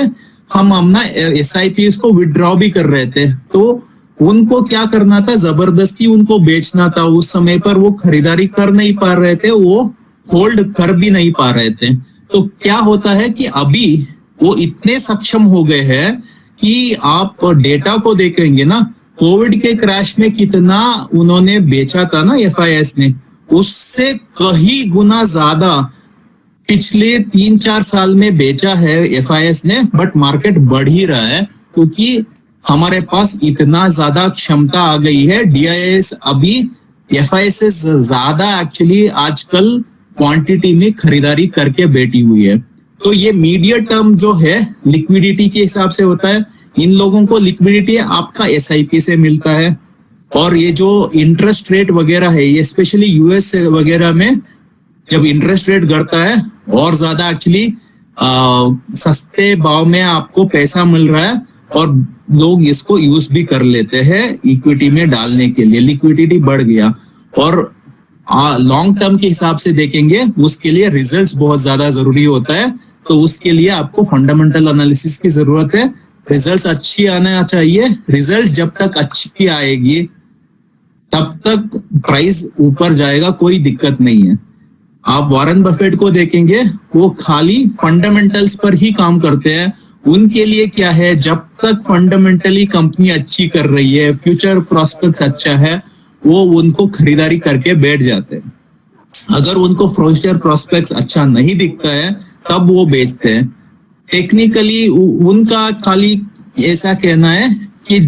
हम अपना SIP को विड्रॉ भी कर रहे थे, तो उनको क्या करना था, जबरदस्ती उनको बेचना था। उस समय पर वो खरीदारी कर नहीं पा रहे थे, वो होल्ड कर भी नहीं पा रहे थे। तो क्या होता है कि अभी वो इतने सक्षम हो गए हैं कि आप डेटा को देखेंगे ना, कोविड के क्रैश में कितना उन्होंने बेचा था ना FIS ने, उससे कहीं गुना ज्यादा पिछले 3-4 साल में बेचा है FIS ने। बट मार्केट बढ़ ही रहा है क्योंकि हमारे पास इतना ज्यादा क्षमता आ गई है। DIS अभी FIS से ज्यादा एक्चुअली आजकल क्वांटिटी में खरीदारी करके बैठी हुई है। तो ये मीडियम टर्म जो है लिक्विडिटी के हिसाब से होता है। इन लोगों को लिक्विडिटी आपका SIP से मिलता है, और ये जो इंटरेस्ट रेट वगैरह है, ये स्पेशली US वगैरह में जब इंटरेस्ट रेट गिरता है और ज्यादा एक्चुअली सस्ते भाव में आपको पैसा मिल रहा है और लोग इसको यूज भी कर लेते हैं इक्विटी में डालने के लिए, लिक्विडिटी बढ़ गया। और लॉन्ग टर्म के हिसाब से देखेंगे उसके लिए रिजल्ट्स बहुत ज्यादा जरूरी होता है। तो उसके लिए आपको फंडामेंटल एनालिसिस की जरूरत है। रिजल्ट्स अच्छी आना चाहिए। रिजल्ट जब तक अच्छी आएगी तब तक प्राइस ऊपर जाएगा, कोई दिक्कत नहीं है। आप वॉरेन बफेट को देखेंगे, वो खाली फंडामेंटल्स पर ही काम करते हैं। उनके लिए क्या है, जब तक फंडामेंटली कंपनी अच्छी कर रही है, फ्यूचर प्रोस्पेक्ट्स अच्छा है, वो उनको खरीदारी करके बैठ जाते हैं। अगर उनको फ्यूचर प्रोस्पेक्ट्स अच्छा नहीं दिखता है तब वो बेचते हैं। टेक्निकली उनका खाली ऐसा कहना है कि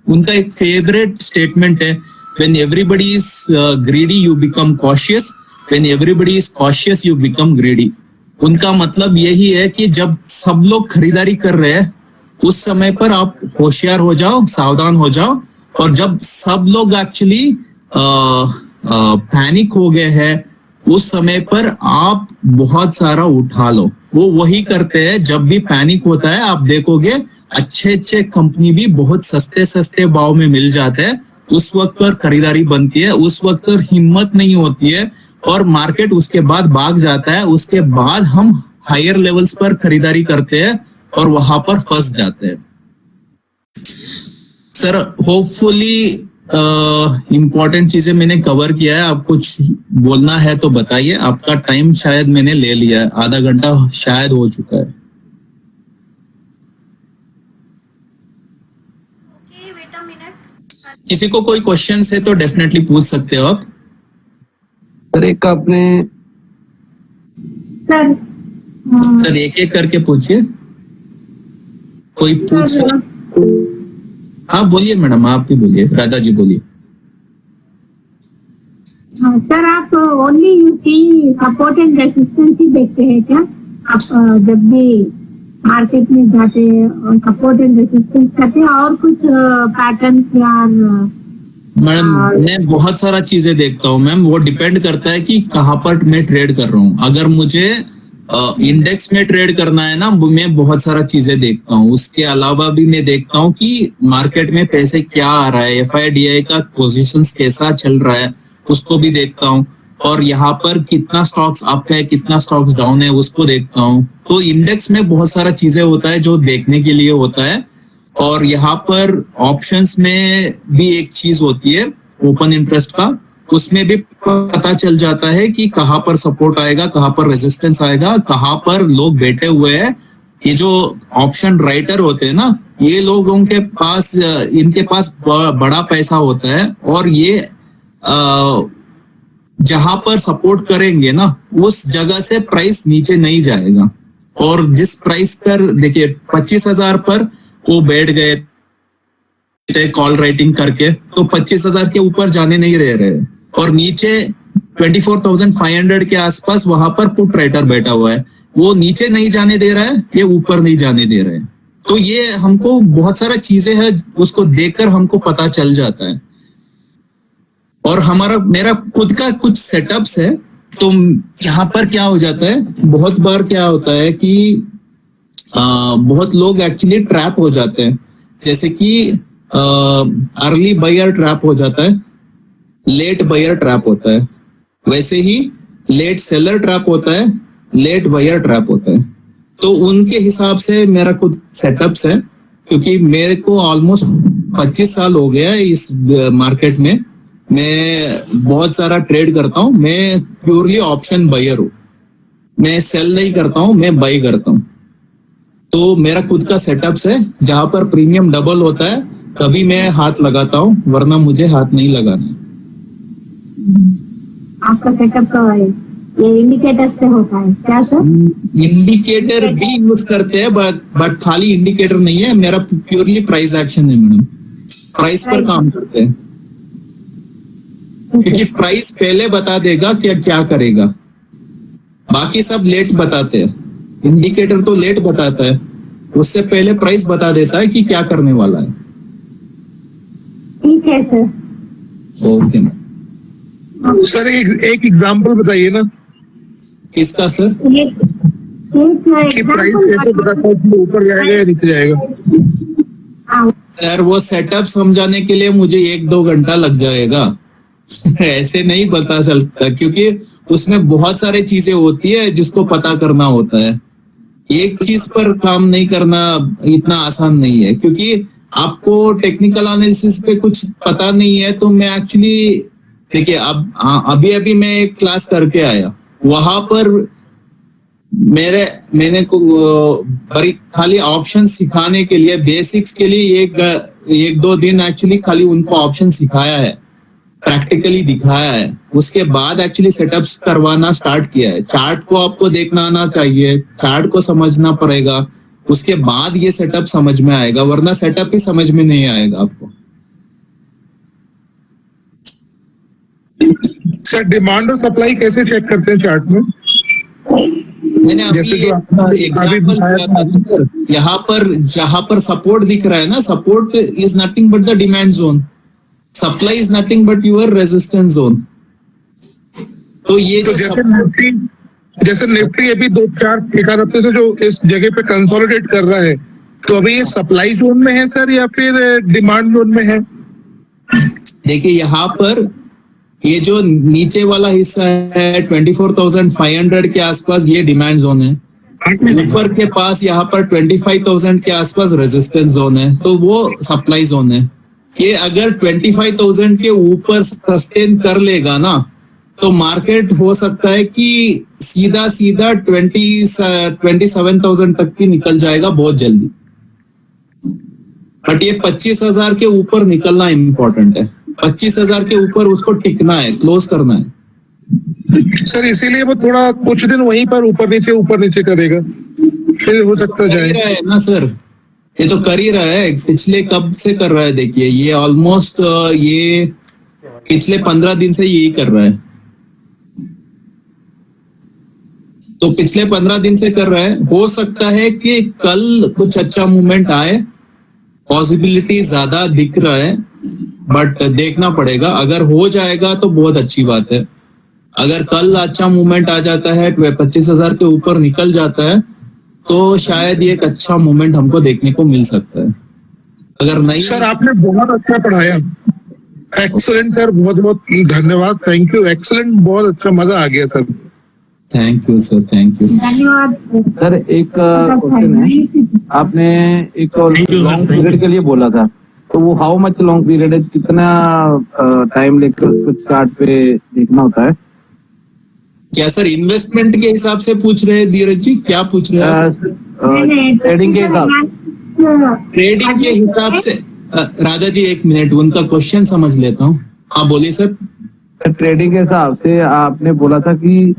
उनका एक फेवरेट स्टेटमेंट है, when everybody is greedy you become cautious, when everybody is cautious you become greedy. उनका मतलब यही है कि जब सब लोग खरीदारी कर रहे हैं उस समय पर आप होशियार हो जाओ, सावधान हो जाओ। और जब सब लोग एक्चुअली पैनिक हो गए हैं उस समय पर आप बहुत सारा उठा लो। वो वही करते हैं जब भी पैनिक होता है। आप देखोगे अच्छे अच्छे कंपनी भी बहुत सस्ते सस्ते भाव में मिल जाते हैं, उस वक्त पर खरीदारी बनती है, उस वक्त पर हिम्मत नहीं होती है और मार्केट उसके बाद भाग जाता है। उसके बाद हम हायर लेवल्स पर खरीदारी करते हैं और वहां पर फंस जाते हैं। सर होपफुली इम्पोर्टेंट चीजें मैंने कवर किया है। आप कुछ बोलना है तो बताइए। आपका टाइम शायद मैंने ले लिया है, आधा घंटा शायद हो चुका है। किसी को कोई क्वेश्चंस है तो डेफिनेटली पूछ सकते हो आप। सर एक आपने सर एक एक करके पूछिए, कोई पूछ। हाँ बोलिए मैडम, आप भी बोलिए, राधा जी बोलिए। सर आप only you see support and resistance ही देखते हैं क्या? आप जब भी मार्केट में जाते हैं और सपोर्ट एंड रेसिस्टेंस करते हैं और कुछ पैटर्न्स या? मैडम मैं बहुत सारा चीजें देखता हूँ मैम, वो डिपेंड करता है कि कहाँ पर मैं ट्रेड कर रहा हूँ। अगर मुझे इंडेक्स में ट्रेड करना है ना, मैं बहुत सारा चीजें देखता हूँ। उसके अलावा भी मैं देखता हूँ कि मार्केट में पैसे क्या आ रहा है, FIDI का पोजीशंस कैसा चल रहा है, उसको भी देखता हूँ। और यहाँ पर कितना स्टॉक्स अप है, कितना स्टॉक्स डाउन है, उसको देखता हूँ। तो इंडेक्स में बहुत सारा चीजें होता है जो देखने के लिए होता है। और यहाँ पर ऑप्शंस में भी एक चीज होती है ओपन इंटरेस्ट का, उसमें भी पता चल जाता है कि कहाँ पर सपोर्ट आएगा, कहाँ पर रेजिस्टेंस आएगा, कहाँ पर लोग बैठे हुए हैं। ये जो ऑप्शन राइटर होते हैं ना, ये लोगों के पास, इनके पास बड़ा पैसा होता है और ये जहां पर सपोर्ट करेंगे ना उस जगह से प्राइस नीचे नहीं जाएगा। और जिस प्राइस पर देखिए 25,000 पर वो बैठ गए थे कॉल राइटिंग करके, तो 25,000 के ऊपर जाने नहीं रह रहे और नीचे 24,500 के आसपास वहां पर पुट राइटर बैठा हुआ है। वो नीचे नहीं जाने दे रहा है, ये ऊपर नहीं जाने दे रहा है। तो ये हमको बहुत सारा चीजें हैं उसको देखकर हमको पता चल जाता है। और मेरा खुद का कुछ सेटअप्स है। तो यहाँ पर क्या हो जाता है, बहुत बार क्या होता है कि बहुत लोग एक्चुअली ट्रैप हो जाते हैं। जैसे कि अर्ली बायर ट्रैप हो जाता है, लेट बायर ट्रैप होता है, वैसे ही लेट सेलर ट्रैप होता है, लेट बायर ट्रैप होता है। तो उनके हिसाब से मेरा खुद सेटअप्स है, क्योंकि मेरे को ऑलमोस्ट 25 साल हो गया है इस मार्केट में। मैं बहुत सारा ट्रेड करता हूँ। मैं प्योरली ऑप्शन बायर हूँ, मैं सेल नहीं करता हूँ, मैं बाई करता हूँ। तो मेरा खुद का सेटअप्स है, जहां पर प्रीमियम डबल होता है तभी मैं हाथ लगाता हूँ, वरना मुझे हाथ नहीं लगाना। आपका सेटअप का ये इंडिकेटर से होता है क्या सर? इंडिकेटर भी यूज करते हैं, बट खाली इंडिकेटर नहीं है, मेरा प्योरली प्राइस एक्शन है मैडम। प्राइस पर काम करते हैं, क्योंकि प्राइस पहले बता देगा क्या करेगा, बाकी सब लेट बताते हैं। इंडिकेटर तो लेट बताता है, उससे पहले प्राइस बता देता है कि क्या करने वाला है। ठीक है सर। ओके सर एक एग्जांपल बताइए ना। किसका सर? कि प्राइस कैसे बताता है कि ऊपर जाएगा या नीचे जाएगा? सर वो सेटअप समझाने के लिए मुझे 1-2 घंटा लग जाएगा। ऐसे नहीं पता चलता, क्योंकि उसमें बहुत सारी चीजें होती है जिसको पता करना होता है। एक चीज पर काम नहीं करना इतना आसान नहीं है, क्योंकि आपको टेक्निकल एनालिसिस पे कुछ पता नहीं है। तो मैं एक्चुअली देखिए अभी मैं एक क्लास करके आया, वहां पर मैंने को खाली ऑप्शन सिखाने के लिए, बेसिक्स के लिए 1-2 दिन एक्चुअली खाली उनको ऑप्शन सिखाया है, प्रैक्टिकली दिखाया है। उसके बाद एक्चुअली सेटअप्स करवाना स्टार्ट किया है। चार्ट को आपको देखना आना चाहिए, चार्ट को समझना पड़ेगा, उसके बाद ये सेटअप समझ में आएगा, वरना सेटअप ही समझ में नहीं आएगा आपको। सर डिमांड और सप्लाई कैसे चेक करते हैं चार्ट में? मैंने अभी एग्जांपल दिया था ना सर, यहाँ पर जहां पर सपोर्ट दिख रहा है ना, support is nothing but the demand zone, supply is nothing but your resistance zone. तो ये तो जैसे निफ्टी अभी 2-4 एक हफ्ते से जो इस जगह पे कंसोलिडेट कर रहा है, तो अभी ये सप्लाई जोन में है सर या फिर डिमांड जोन में है? देखिए यहाँ पर ये जो नीचे वाला हिस्सा है 24,500 के आसपास, ये डिमांड जोन है। ऊपर के पास यहाँ पर 25,000 के आसपास रेजिस्टेंस जोन है, तो वो सप्लाई जोन है। ये अगर 25,000 के ऊपर सस्टेन कर लेगा ना, तो मार्केट हो सकता है कि सीधा 27,000 तक भी निकल जाएगा बहुत जल्दी। बट ये 25,000 के ऊपर निकलना इम्पोर्टेंट है। 25,000 के ऊपर उसको टिकना है, क्लोज करना है। सर इसीलिए वो थोड़ा कुछ दिन वहीं पर ऊपर नीचे करेगा, फिर हो सकता जाए है ना सर। ये तो कर ही रहा है, पिछले कब से कर रहा है देखिए, ये ऑलमोस्ट ये पिछले 15 दिन से यही कर रहा है। तो पिछले 15 दिन से कर रहा है। हो सकता है कि कल कुछ अच्छा मूवमेंट आए, पॉसिबिलिटी ज्यादा दिख रहा है, बट देखना पड़ेगा। अगर हो जाएगा तो बहुत अच्छी बात है। अगर कल अच्छा मूवमेंट आ जाता है, 25,000 के ऊपर निकल जाता है, तो शायद ये एक अच्छा मूवमेंट हमको देखने को मिल सकता है। अगर नहीं सर आपने बहुत अच्छा पढ़ाया, एक्सलेंट सर, बहुत बहुत धन्यवाद, थैंक यू, एक्सलेंट, बहुत अच्छा, मजा आ गया sir. Thank you sir, thank you. धन्यवाद सर एक क्वेश्चन है, आपने एक लॉन्ग पीरियड के लिए बोला था, तो वो हाउ मच लॉन्ग पीरियड है, कितना टाइम लेकर उसको चार्ट पे देखना होता है? क्या सर इन्वेस्टमेंट के हिसाब से पूछ रहे हैं धीरज जी, क्या पूछ रहे हैं? ट्रेडिंग के हिसाब, ट्रेडिंग के हिसाब से राधा जी एक मिनट, उनका क्वेश्चन समझ लेता हूँ। हाँ बोलिए सर। ट्रेडिंग के हिसाब से आपने बोला था कि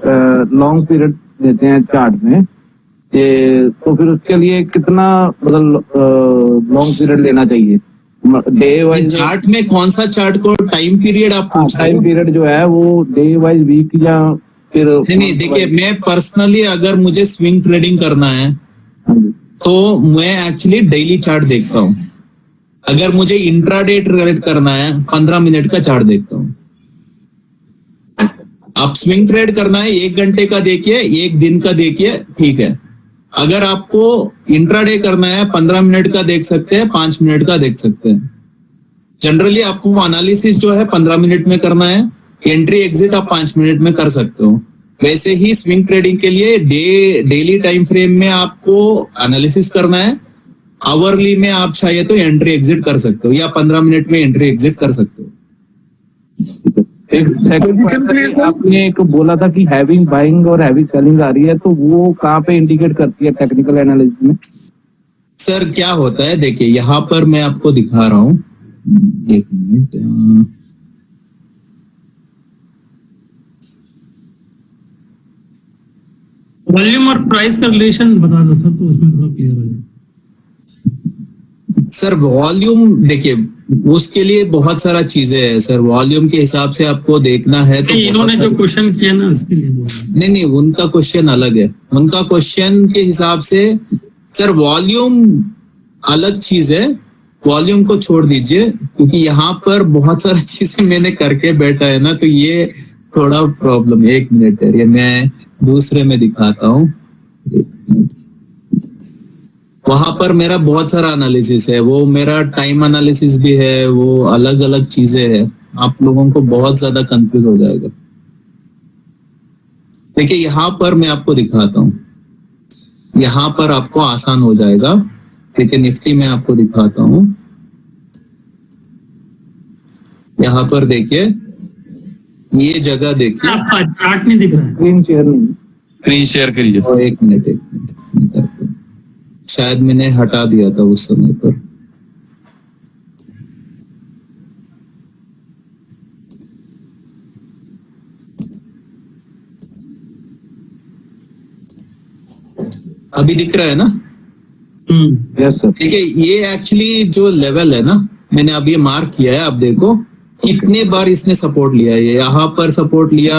लॉन्ग पीरियड देते हैं चार्ट में, तो फिर उसके लिए कितना मतलब लॉन्ग पीरियड लेना चाहिए? डे वाइज चार्ट में कौन सा चार्ट को टाइम पीरियड आप पूछ रहे टाइम हो? पीरियड जो है वो डे वाइज, वीक या फिर नहीं देखिए, मैं पर्सनली अगर मुझे स्विंग ट्रेडिंग करना है हाँ जी, तो मैं एक्चुअली डेली चार्ट देखता हूँ। अगर मुझे इंट्राडे ट्रेड करना है 15 मिनट का चार्ट देखता हूँ। आप स्विंग ट्रेड करना है 1 घंटे का देखिए, 1 दिन का देखिए, ठीक है। अगर आपको इंट्राडे करना है 15 मिनट का देख सकते हैं, 5 मिनट का देख सकते हैं। जनरली आपको एनालिसिस जो है 15 मिनट में करना है, एंट्री एग्जिट आप 5 मिनट में कर सकते हो। वैसे ही स्विंग ट्रेडिंग के लिए डेली टाइम फ्रेम में आपको एनालिसिस करना है, आवरली में आप चाहिए तो एंट्री एग्जिट कर सकते हो, या 15 मिनट में एंट्री एग्जिट कर सकते हो। एक सेकंड, आपने एक बोला था कि हैविंग बाइंग और हैविंग सेलिंग आ रही है, तो वो कहाँ पे इंडिकेट करती है टेक्निकल एनालिसिस में? सर क्या होता है, देखिए यहाँ पर मैं आपको दिखा रहा हूँ, 1 मिनट। वॉल्यूम और प्राइस का रिलेशन बता दो सर, तो उसमें थोड़ा क्लियर हो जाए। सर वॉल्यूम देखिए, उसके लिए बहुत सारा चीजें है सर। वॉल्यूम के हिसाब से आपको देखना है तो इन्होंने जो क्वेश्चन किया ना उसके लिए नहीं, उनका क्वेश्चन अलग है। उनका क्वेश्चन के हिसाब से सर वॉल्यूम अलग चीज है, वॉल्यूम को छोड़ दीजिए, क्योंकि यहाँ पर बहुत सारी चीजें मैंने करके बैठा है ना, तो ये थोड़ा प्रॉब्लम है। 1 मिनट है, ये मैं दूसरे में दिखाता हूँ। वहां पर मेरा बहुत सारा एनालिसिस है, वो मेरा टाइम एनालिसिस भी है, वो अलग अलग चीजें है। आप लोगों को बहुत ज्यादा कंफ्यूज हो जाएगा। देखिए यहाँ पर मैं आपको दिखाता हूँ, यहाँ पर आपको आसान हो जाएगा। देखिए निफ्टी में आपको दिखाता हूँ, यहाँ पर देखिए ये जगह देखिए, आपका चार्ट नहीं दिख रहा है। स्क्रीन शेयर नहीं, स्क्रीन शेयर करिए। और 1 मिनट मैं करता हूँ। शायद मैंने हटा दिया था उस समय पर। अभी दिख रहा है ना? Yes sir. देखिए ये एक्चुअली जो लेवल है ना, मैंने अभी मार्क किया है। आप देखो कितने बार इसने सपोर्ट लिया है। यहाँ पर सपोर्ट लिया,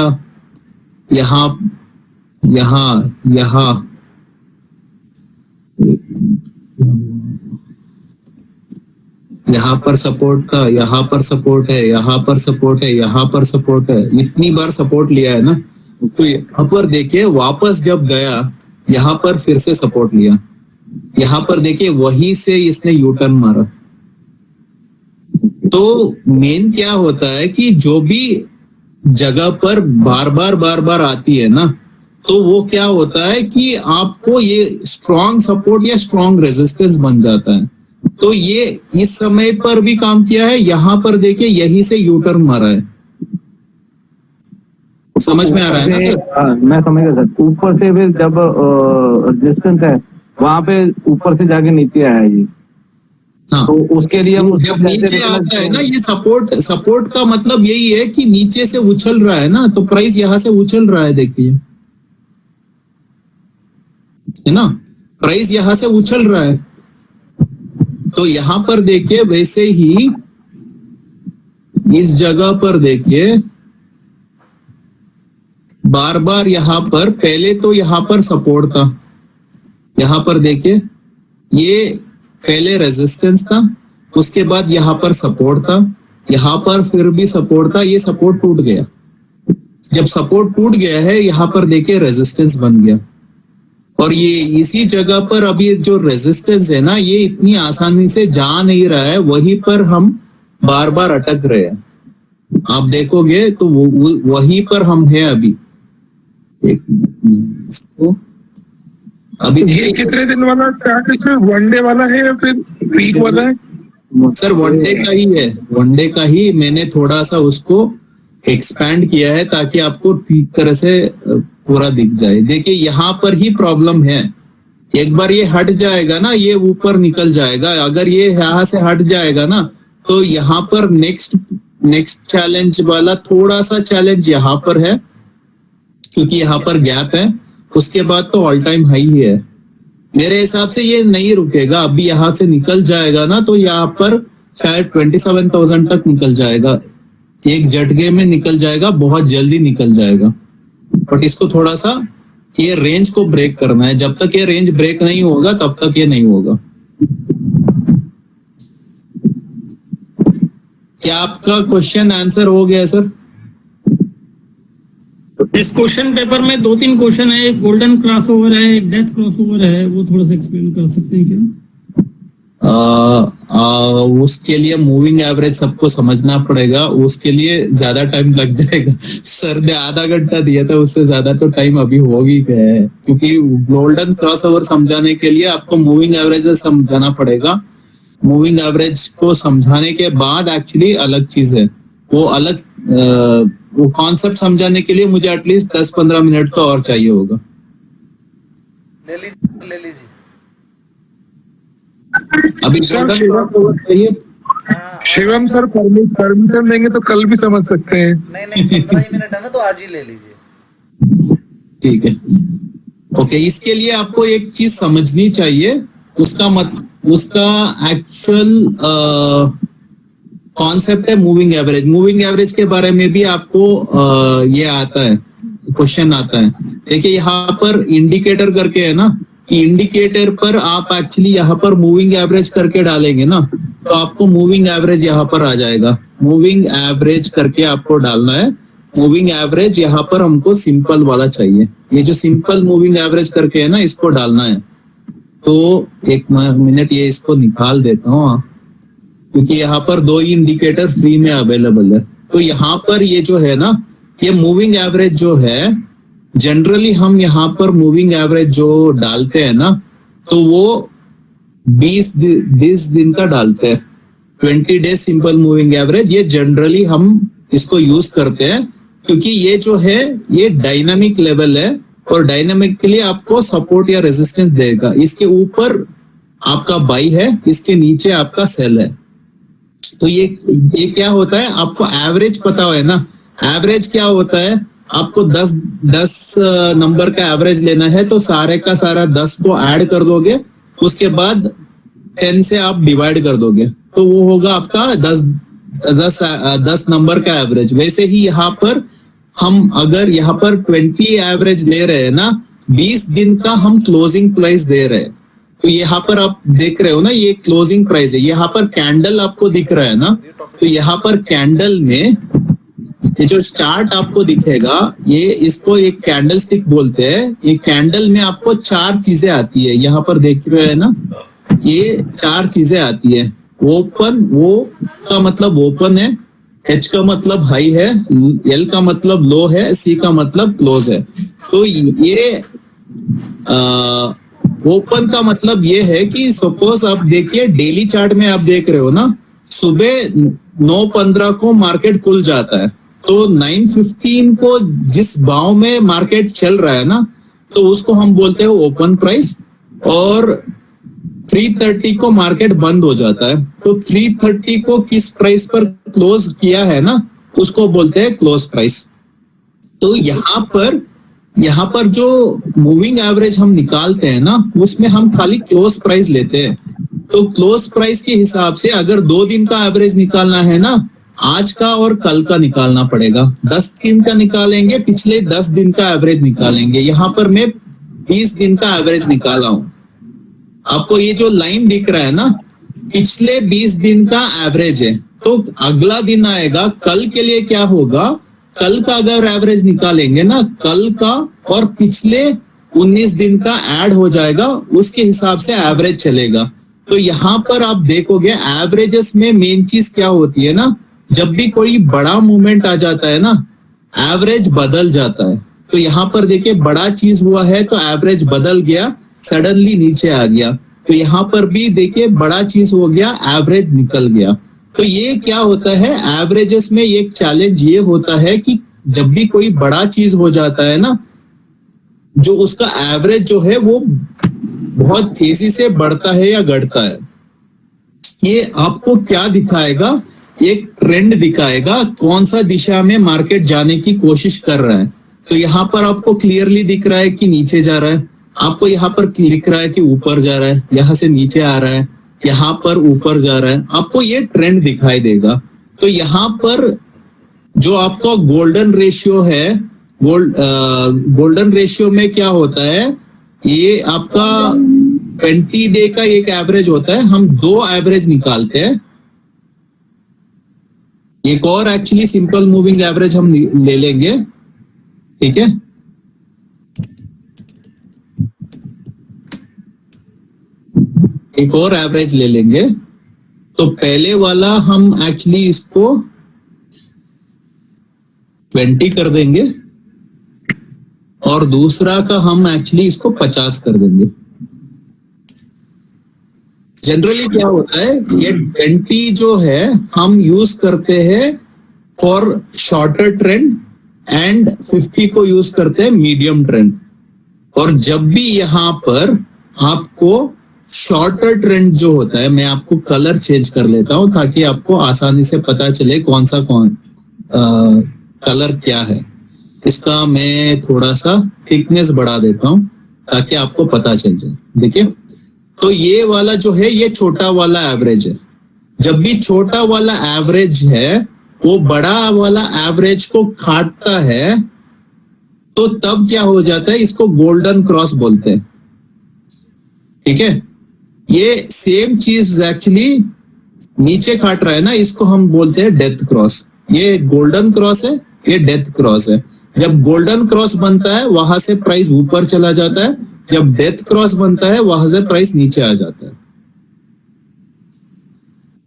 यहाँ यहाँ पर सपोर्ट था, यहाँ पर सपोर्ट है, यहाँ पर सपोर्ट है, यहाँ पर सपोर्ट है। इतनी बार सपोर्ट लिया है ना, तो यहाँ पर देखिए वापस जब गया, यहाँ पर फिर से सपोर्ट लिया, यहाँ पर देखिए वहीं से इसने यू टर्न मारा। तो मेन क्या होता है कि जो भी जगह पर बार बार आती है ना, तो वो क्या होता है कि आपको ये स्ट्रॉन्ग सपोर्ट या स्ट्रॉन्ग रेजिस्टेंस बन जाता है। तो ये इस समय पर भी काम किया है, यहाँ पर देखिए यहीं से यू टर्न मारा है। समझ में आ रहा है ना सर? हाँ, मैं समझ गया सर। ऊपर से भी जब रेजिस्टेंस है, वहां पे ऊपर से जाके नीचे आया ये। हाँ, तो उसके लिए हम जब नीचे आता है ना, ये सपोर्ट का मतलब यही है कि नीचे से उछल रहा है ना, तो प्राइस यहाँ से उछल रहा है, देखिए है ना, प्राइस यहाँ से उछल रहा है। तो यहाँ पर देखिए वैसे ही इस जगह पर देखिए बार बार यहाँ पर, पहले तो यहाँ पर सपोर्ट था, यहाँ पर देखिए ये पहले रेजिस्टेंस था, उसके बाद यहाँ पर सपोर्ट था, यहाँ पर फिर भी सपोर्ट था, ये सपोर्ट टूट गया। जब सपोर्ट टूट गया है, यहाँ पर देखिए रेजिस्टेंस बन गया, और ये इसी जगह पर अभी जो रेजिस्टेंस है ना, ये इतनी आसानी से जा नहीं रहा है, वहीं पर हम बार बार अटक रहे हैं। आप देखोगे तो वहीं पर हम हैं अभी। एक मिनट, इसको अभी ये कितने दिन वाला चार्ट है सर? 1 डे वाला है या फिर वीक वाला है? सर 1 डे का ही है, 1 डे का ही। मैंने थोड़ा सा उसको एक्सपैंड किया है ताकि आपको ठीक तरह से पूरा दिख जाए। देखिए यहाँ पर ही प्रॉब्लम है, एक बार ये हट जाएगा ना, ये ऊपर निकल जाएगा। अगर ये यहाँ से हट जाएगा ना, तो यहाँ पर नेक्स्ट चैलेंज वाला थोड़ा सा चैलेंज यहाँ पर है, क्योंकि यहाँ पर गैप है। उसके बाद तो ऑल टाइम हाई ही है मेरे हिसाब से। ये नहीं रुकेगा, अभी यहाँ से निकल जाएगा ना, तो यहाँ पर शायद 27,000 तक निकल जाएगा, एक झटके में निकल जाएगा, बहुत जल्दी निकल जाएगा। बट इसको थोड़ा सा ये रेंज को ब्रेक करना है। जब तक ये रेंज ब्रेक नहीं होगा तब तक ये नहीं होगा। क्या आपका क्वेश्चन आंसर हो गया सर? इस क्वेश्चन पेपर में 2-3 क्वेश्चन है, एक गोल्डन क्रॉसओवर है, एक डेथ क्रॉसओवर है, वो थोड़ा सा एक्सप्लेन कर सकते हैं क्या? उसके लिए मूविंग एवरेज सबको समझना पड़ेगा, उसके लिए ज्यादा टाइम लग जाएगा। सर ने आधा घंटा दिया था, उससे ज्यादा तो टाइम अभी हो ही गया है, क्योंकि गोल्डन क्रॉसओवर समझाने के लिए आपको मूविंग एवरेज समझाना पड़ेगा। मूविंग एवरेज को समझाने के बाद एक्चुअली अलग चीज है, वो अलग वो कॉन्सेप्ट समझाने के लिए मुझे एटलीस्ट 10-15 मिनट तो और चाहिए होगा। ले लीजिए। अभी सर, शिवम सर परमिशन देंगे तो कल भी समझ सकते हैं। नहीं 15 ही मिनट है ना, तो आज ही ले लीजिए। ठीक है, ओके। इसके लिए आपको एक चीज समझनी चाहिए, उसका एक्चुअल कॉन्सेप्ट है मूविंग एवरेज। मूविंग एवरेज के बारे में भी आपको ये आता है, क्वेश्चन आता है। देखिए यहाँ पर इंडिकेटर करके है ना, इंडिकेटर पर आप एक्चुअली यहाँ पर मूविंग एवरेज करके डालेंगे ना, तो आपको मूविंग एवरेज यहाँ पर आ जाएगा। मूविंग एवरेज करके आपको डालना है। मूविंग एवरेज यहाँ पर हमको सिंपल वाला चाहिए, ये जो सिंपल मूविंग एवरेज करके है ना, इसको डालना है। तो एक मिनट ये इसको निकाल देता हूँ, क्योंकि यहाँ पर 2 ही इंडिकेटर फ्री में अवेलेबल है। तो यहाँ पर ये जो है ना, ये मूविंग एवरेज जो है, जनरली हम यहाँ पर मूविंग एवरेज जो डालते हैं ना, तो वो 20 दिन का डालते हैं। 20 डेज सिंपल मूविंग एवरेज, ये जनरली हम इसको यूज करते हैं, क्योंकि ये जो है ये डायनामिक लेवल है, और डायनामिक के लिए आपको सपोर्ट या रेजिस्टेंस देगा। इसके ऊपर आपका बाई है, इसके नीचे आपका सेल है। तो ये क्या होता है, आपको एवरेज पता है ना। एवरेज क्या होता है, आपको 10 नंबर का एवरेज लेना है, तो सारे का सारा 10 को ऐड कर दोगे, उसके बाद 10 से आप डिवाइड कर दोगे, तो वो होगा आपका 10 नंबर का एवरेज। वैसे ही यहाँ पर हम अगर यहाँ पर 20 एवरेज ले रहे हैं ना, 20 दिन का हम क्लोजिंग प्राइस दे रहे हैं। तो यहाँ पर आप देख रहे हो ना, ये क्लोजिंग प्राइस है। यहाँ पर कैंडल आपको दिख रहा है ना, तो यहाँ पर कैंडल में ये जो चार्ट आपको दिखेगा, ये इसको एक कैंडल स्टिक बोलते हैं। ये कैंडल में आपको 4 चीजें आती है, यहाँ पर देख रहे हैं ना, ये 4 चीजें आती है। ओपन, वो का मतलब ओपन है, एच का मतलब हाई है, एल का मतलब लो है, सी का मतलब क्लोज है। तो ये ओपन का मतलब ये है कि सपोज आप देखिए डेली चार्ट में आप देख रहे हो ना, सुबह 9:15 को मार्केट खुल जाता है, तो 9:15 को जिस भाव में मार्केट चल रहा है ना, तो उसको हम बोलते हैं ओपन प्राइस। और 3:30 को मार्केट बंद हो जाता है, तो 3:30 को किस प्राइस पर क्लोज किया है ना, उसको बोलते हैं क्लोज प्राइस। तो यहाँ पर जो मूविंग एवरेज हम निकालते हैं ना, उसमें हम खाली क्लोज प्राइस लेते हैं। तो क्लोज प्राइस के हिसाब से अगर 2 दिन का एवरेज निकालना है ना, आज का और कल का निकालना पड़ेगा। 10 दिन का निकालेंगे, पिछले 10 दिन का एवरेज निकालेंगे। यहाँ पर मैं 20 दिन का एवरेज निकाला हूं। आपको ये जो लाइन दिख रहा है ना, पिछले 20 दिन का एवरेज है। तो अगला दिन आएगा, कल के लिए क्या होगा, कल का अगर एवरेज निकालेंगे ना, कल का और पिछले 19 दिन का ऐड हो जाएगा, उसके हिसाब से एवरेज चलेगा। तो यहाँ पर आप देखोगे एवरेजेस में मेन चीज क्या होती है ना, जब भी कोई बड़ा मूवमेंट आ जाता है ना, एवरेज बदल जाता है। तो यहाँ पर देखिए बड़ा चीज हुआ है, तो एवरेज बदल गया, सडनली नीचे आ गया। तो यहाँ पर भी देखिए बड़ा चीज हो गया, एवरेज निकल गया। तो ये क्या होता है, एवरेजेस में एक चैलेंज ये होता है कि जब भी कोई बड़ा चीज हो जाता है ना, जो उसका एवरेज जो है वो बहुत तेजी से बढ़ता है या घटता है। ये आपको क्या दिखाएगा, एक ट्रेंड दिखाएगा, कौन सा दिशा में मार्केट जाने की कोशिश कर रहा है। तो यहाँ पर आपको क्लियरली दिख रहा है कि नीचे जा रहा है, आपको यहाँ पर दिख रहा है कि ऊपर जा रहा है, यहाँ से नीचे आ रहा है, यहाँ पर ऊपर जा रहा है, आपको ये ट्रेंड दिखाई देगा। तो यहाँ पर जो आपका गोल्डन रेशियो है, गोल्डन रेशियो में क्या होता है, ये आपका 20 डे का एक एवरेज होता है, हम 2 एवरेज निकालते हैं। एक और एक्चुअली सिंपल मूविंग एवरेज हम ले लेंगे, ठीक है। एक और एवरेज ले लेंगे, तो पहले वाला हम एक्चुअली इसको 20 कर देंगे और दूसरा का हम एक्चुअली इसको 50 कर देंगे। जनरली क्या होता है, ये 20 जो है हम यूज करते हैं फॉर शॉर्टर ट्रेंड एंड 50 को यूज करते हैं मीडियम ट्रेंड। और जब भी यहां पर आपको शॉर्टर ट्रेंड जो होता है, मैं आपको कलर चेंज कर लेता हूं ताकि आपको आसानी से पता चले कौन सा कलर क्या है। इसका मैं थोड़ा सा थिकनेस बढ़ा देता हूं ताकि आपको पता चल जाए। देखिए, तो ये वाला जो है ये छोटा वाला एवरेज है। जब भी छोटा वाला एवरेज है वो बड़ा वाला एवरेज को काटता है, तो तब क्या हो जाता है, इसको गोल्डन क्रॉस बोलते हैं, ठीक है। ये सेम चीज एक्चुअली नीचे काट रहा है ना, इसको हम बोलते हैं डेथ क्रॉस। ये गोल्डन क्रॉस है, ये डेथ क्रॉस है। जब गोल्डन क्रॉस बनता है वहां से प्राइस ऊपर चला जाता है, जब डेथ क्रॉस बनता है वहां से प्राइस नीचे आ जाता है।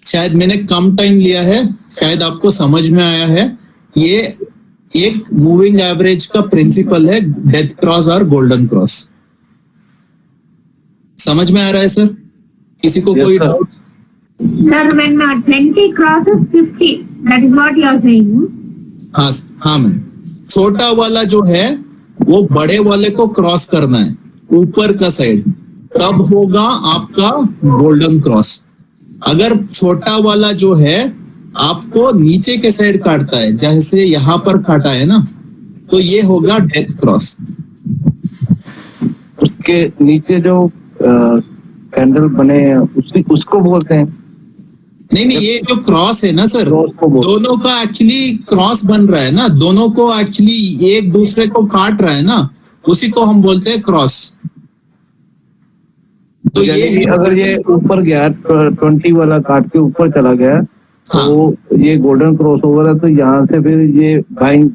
शायद मैंने कम टाइम लिया है, शायद आपको समझ में आया है। ये एक मूविंग एवरेज का प्रिंसिपल है, डेथ क्रॉस और गोल्डन क्रॉस। समझ में आ रहा है सर? किसी को कोई doubt? Sir, when 20 crosses 50, that is what you are saying. हाँ मैम, छोटा वाला जो है वो बड़े वाले को क्रॉस करना है ऊपर का साइड, तब होगा आपका गोल्डन क्रॉस। अगर छोटा वाला जो है आपको नीचे के साइड काटता है, जैसे यहाँ पर काटा है ना, तो ये होगा डेथ क्रॉस। उसके नीचे जो कैंडल बने हैं उसको बोलते हैं। नहीं, ये जो क्रॉस है ना सर, दोनों का एक्चुअली क्रॉस बन रहा है ना, दोनों को एक्चुअली एक दूसरे को काट रहा है ना, उसी को हम बोलते हैं क्रॉस। तो ये अगर ये ऊपर गया 20 वाला काट के ऊपर चला गया, हाँ, तो ये गोल्डन क्रॉस ओवर है, तो यहाँ से फिर ये बाइंग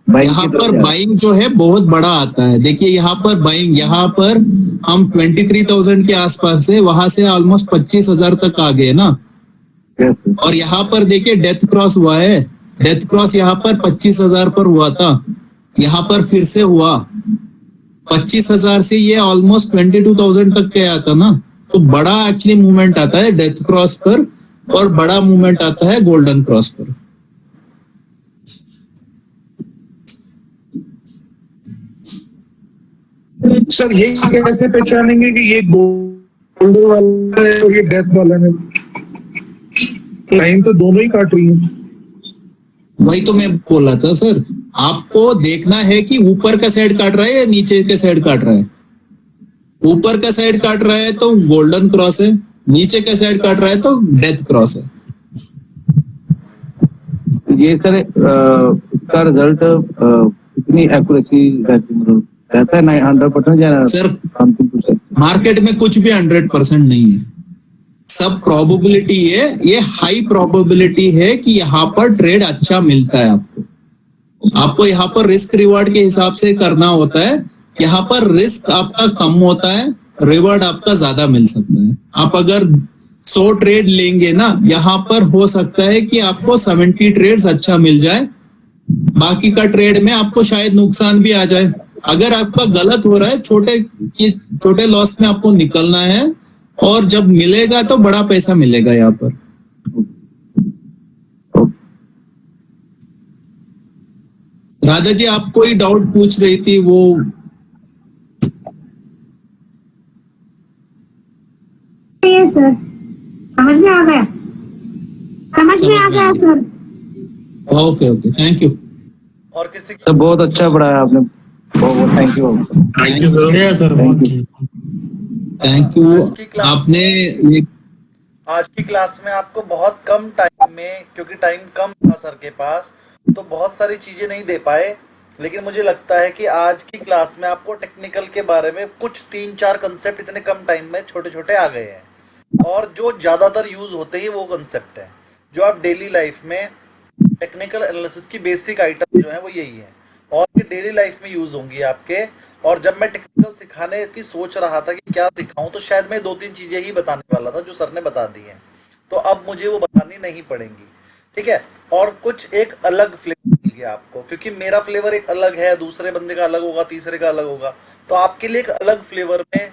यहाँ पर बाइंग जो है बहुत बड़ा आता है। देखिए यहाँ पर बाइंग, यहाँ पर हम 23,000 के आसपास है, वहां से ऑलमोस्ट 25,000 तक आ गए ना। और यहाँ पर देखिए डेथ क्रॉस हुआ है, डेथ क्रॉस यहाँ पर 25,000 पर हुआ था, यहाँ पर फिर से हुआ 25,000 से ये ऑलमोस्ट 22,000 तक के आता ना। तो बड़ा एक्चुअली मूवमेंट आता है डेथ क्रॉस पर और बड़ा मूवमेंट आता है गोल्डन क्रॉस पर। सर ये कैसे पहचानेंगे कि ये गोल्डन वाला है और ये डेथ वाला है? लाइन तो दोनों ही काट रही है। वही तो मैं बोला था सर, आपको देखना है कि ऊपर का साइड काट रहा है या नीचे के साइड काट रहा है। ऊपर का साइड काट रहा है तो गोल्डन क्रॉस है, नीचे का साइड काट रहा है तो डेथ क्रॉस है। ये सर इसका रिजल्ट कितनी एक्यूरेसी रहता है? 100% या सर समथिंग? मार्केट में कुछ भी 100% नहीं है, सब प्रोबेबिलिटी है। ये हाई प्रोबेबिलिटी है कि यहाँ पर ट्रेड अच्छा मिलता है आपको यहाँ पर रिस्क रिवार्ड के हिसाब से करना होता है। यहाँ पर रिस्क आपका कम होता है, रिवार्ड आपका ज्यादा मिल सकता है। आप अगर 100 ट्रेड लेंगे ना, यहाँ पर हो सकता है कि आपको 70 ट्रेड्स अच्छा मिल जाए, बाकी का ट्रेड में आपको शायद नुकसान भी आ जाए। अगर आपका गलत हो रहा है, छोटे लॉस में आपको निकलना है, और जब मिलेगा तो बड़ा पैसा मिलेगा यहाँ पर। राधा जी आप कोई डाउट पूछ रही थी, वो ये सर समझ में आ गया, समझ में आ गया sir. Okay okay, thank you. और किसी तो बहुत अच्छा पढ़ाया आपने, बहुत thank you. Thank you sir, thank you. आपने आज की क्लास में आपको बहुत कम टाइम में, क्योंकि टाइम कम था सर के पास, तो बहुत सारी चीजें नहीं दे पाए, लेकिन मुझे लगता है कि आज की क्लास में आपको टेक्निकल के बारे में कुछ 3-4 कंसेप्ट इतने कम टाइम में छोटे छोटे आ गए हैं और जो ज़्यादातर यूज होते ही वो कंसेप्ट है जो आप डेली लाइफ में टेक्निकल एनालिसिस की बेसिक आइटम जो है वो यही है और ये डेली लाइफ में यूज होंगी आपके। और जब मैं टेक्निकल सिखाने की सोच रहा था कि क्या सिखाऊं तो शायद मैं 2-3 चीजें ही बताने वाला था जो सर ने बता दी हैं, तो अब मुझे वो बतानी नहीं पड़ेंगी, ठीक है। और कुछ एक अलग फ्लेवर मिल गया आपको, क्योंकि मेरा फ्लेवर एक अलग है, दूसरे बंदे का अलग होगा, तीसरे का अलग होगा, तो आपके लिए एक अलग फ्लेवर में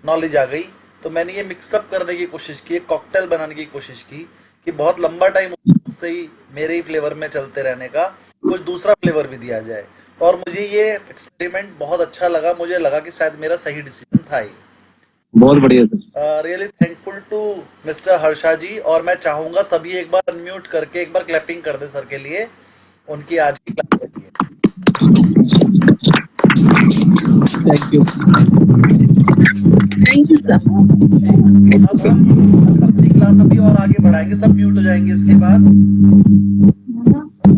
नॉलेज आ गई। तो मैंने ये मिक्सअप करने की कोशिश की, एक कॉकटेल बनाने की कोशिश की कि बहुत लंबा टाइम से ही मेरे ही फ्लेवर में चलते रहने का कुछ दूसरा फ्लेवर भी दिया जाए। और मुझे ये एक्सपेरिमेंट बहुत अच्छा लगा, मुझे लगा कि शायद मेरा सही डिसीजन था ही। बहुत बढ़िया sir. Really thankful to mister Harsha ji. और मैं चाहूंगा सभी एक बार अनम्यूट करके एक बार क्लैपिंग कर दे सर के लिए, उनकी आज की क्लास के लिए। Thank you. Thank you sir. अब हम अपनी क्लास अभी और आगे बढ़ाएंगे, सब म्यूट हो जाएंगे इसके बाद।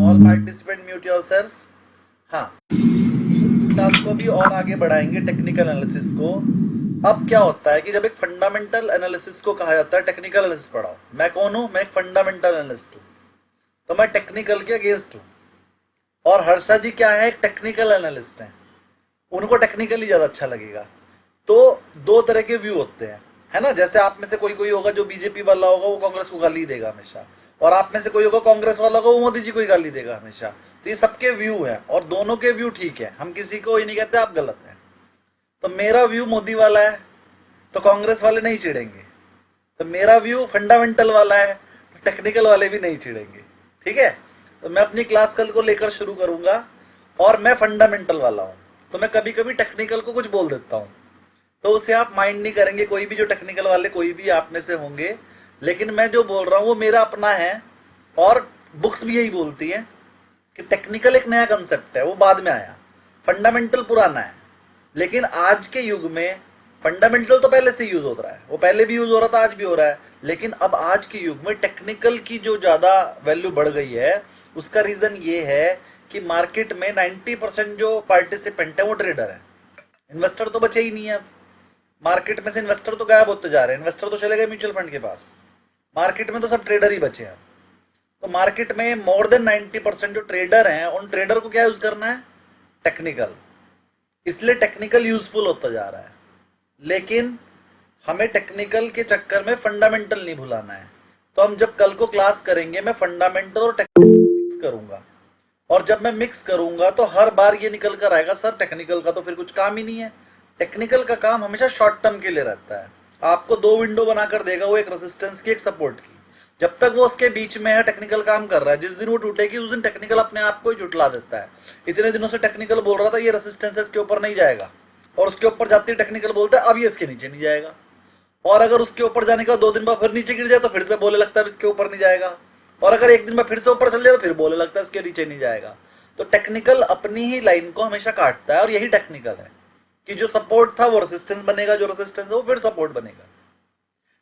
All participant mute yourself. हाँ, क्लास को भी और आगे बढ़ाएंगे टेक्निकल एनालिसिस को। अब क्या होता है कि जब एक फंडामेंटल एनालिसिस को कहा जाता है टेक्निकल एनालिसिस पढ़ाओ, मैं कौन हूं? मैं एक फंडामेंटल एनालिस्ट हूं, तो मैं टेक्निकल के अगेंस्ट हूं। और हर्षा जी क्या है? एक टेक्निकल एनालिस्ट हैं, उनको टेक्निकली ज्यादा अच्छा लगेगा। तो दो तरह के व्यू होते हैं, है ना। जैसे आप में से कोई कोई होगा जो बीजेपी वाला होगा वो कांग्रेस को गाली देगा हमेशा, और आप में से कोई होगा कांग्रेस वाला होगा वो मोदी जी को ही गाली देगा हमेशा। तो ये सबके व्यू है और दोनों के व्यू ठीक है, हम किसी को ये नहीं कहते आप गलत हैं। तो मेरा व्यू मोदी वाला है तो कांग्रेस वाले नहीं चिढ़ेंगे, तो मेरा व्यू फंडामेंटल वाला है तो टेक्निकल वाले भी नहीं चिढ़ेंगे, ठीक है। तो मैं अपनी क्लास कल को लेकर शुरू करूंगा और मैं फंडामेंटल वाला हूं, तो मैं कभी कभी टेक्निकल को कुछ बोल देता हूं, तो उसे आप माइंड नहीं करेंगे, कोई भी जो टेक्निकल वाले कोई भी आप में से होंगे। लेकिन मैं जो बोल रहा हूं वो मेरा अपना है और बुक्स भी यही बोलती हैं कि टेक्निकल एक नया कंसेप्ट है, वो बाद में आया, फंडामेंटल पुराना है। लेकिन आज के युग में फंडामेंटल तो पहले से यूज हो रहा है, वो पहले भी यूज हो रहा था, आज भी हो रहा है। लेकिन अब आज के युग में टेक्निकल की जो ज्यादा वैल्यू बढ़ गई है, उसका रीजन ये है कि मार्केट में 90% जो पार्टिसिपेंट है वो ट्रेडर है, इन्वेस्टर तो बचे ही नहीं है। अब मार्केट में से इन्वेस्टर तो गायब होते जा रहे हैं, इन्वेस्टर तो चले गए म्यूचुअल फंड के पास, मार्केट में तो सब ट्रेडर ही बचे हैं। तो मार्केट में मोर देन 90% जो ट्रेडर हैं, उन ट्रेडर को क्या यूज करना है? टेक्निकल। इसलिए टेक्निकल यूजफुल होता जा रहा है। लेकिन हमें टेक्निकल के चक्कर में फंडामेंटल नहीं भुलाना है। तो हम जब कल को क्लास करेंगे मैं फंडामेंटल और टेक्निकल मिक्स करूंगा, और जब मैं मिक्स करूंगा तो हर बार ये निकल कर आएगा सर टेक्निकल का तो फिर कुछ काम ही नहीं है। टेक्निकल का काम हमेशा शॉर्ट टर्म के लिए रहता है, आपको 2 विंडो बनाकर देगा वो, एक रेजिस्टेंस की एक सपोर्ट की। जब तक वो उसके बीच में है टेक्निकल काम कर रहा है, जिस दिन वो टूटेगी उस दिन टेक्निकल अपने आप को ही जुटला देता है। इतने दिनों से टेक्निकल बोल रहा था ये रेजिस्टेंस इसके ऊपर नहीं जाएगा, और उसके ऊपर जाते ही टेक्निकल बोलता है अब ये इसके नीचे नहीं जाएगा, और अगर उसके ऊपर जाने का 2 दिन बाद फिर नीचे गिर जाए तो फिर से बोले लगता है इसके ऊपर नहीं जाएगा, और अगर 1 दिन में फिर से ऊपर चल जाए तो फिर बोले लगता है इसके नीचे नहीं जाएगा। तो टेक्निकल अपनी ही लाइन को हमेशा काटता है, और यही टेक्निकल है कि जो सपोर्ट था वो रेजिस्टेंस बनेगा, जो रेजिस्टेंस है वो फिर सपोर्ट बनेगा।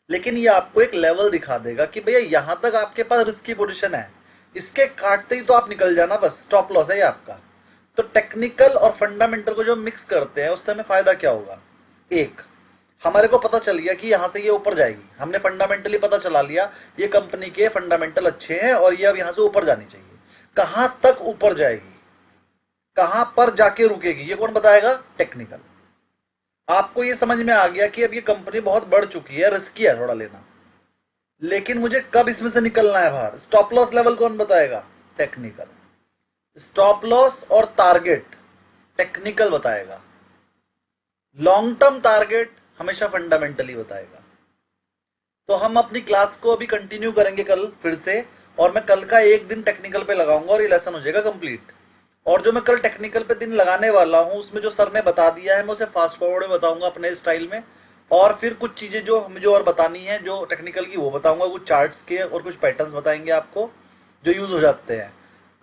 लेकिन ये आपको एक लेवल दिखा देगा कि भैया यहां तक आपके पास रिस्क की पोजीशन है, इसके काटते ही तो आप निकल जाना, बस स्टॉप लॉस है ये आपका। तो टेक्निकल और फंडामेंटल को जो मिक्स करते हैं उससे हमें फायदा क्या होगा? एक, हमारे को पता चल गया कि यहां से ये ऊपर जाएगी, हमने फंडामेंटली पता चला लिया ये कंपनी के फंडामेंटल अच्छे हैं और ये अब यहां से ऊपर जानी चाहिए। कहां तक ऊपर जाएगी, कहां पर जाके रुकेगी, ये कौन बताएगा? टेक्निकल। आपको ये समझ में आ गया कि अब ये कंपनी बहुत बढ़ चुकी है, रिस्की है थोड़ा लेना, लेकिन मुझे कब इसमें से निकलना है बाहर, स्टॉप लॉस लेवल कौन बताएगा? टेक्निकल। स्टॉप लॉस और टारगेट टेक्निकल बताएगा, लॉन्ग टर्म टारगेट हमेशा फंडामेंटली बताएगा। तो हम अपनी क्लास को अभी कंटिन्यू करेंगे कल फिर से, और मैं कल का 1 दिन टेक्निकल पे लगाऊंगा और ये लेसन हो जाएगा कंप्लीट। और जो मैं कल टेक्निकल पे दिन लगाने वाला हूं उसमें जो सर ने बता दिया है मैं उसे फास्ट फॉरवर्ड में बताऊंगा अपने स्टाइल में, और फिर कुछ चीजें जो मुझे और बतानी है जो टेक्निकल की वो बताऊंगा, कुछ चार्ट्स के और कुछ पैटर्न्स बताएंगे आपको जो यूज हो जाते हैं,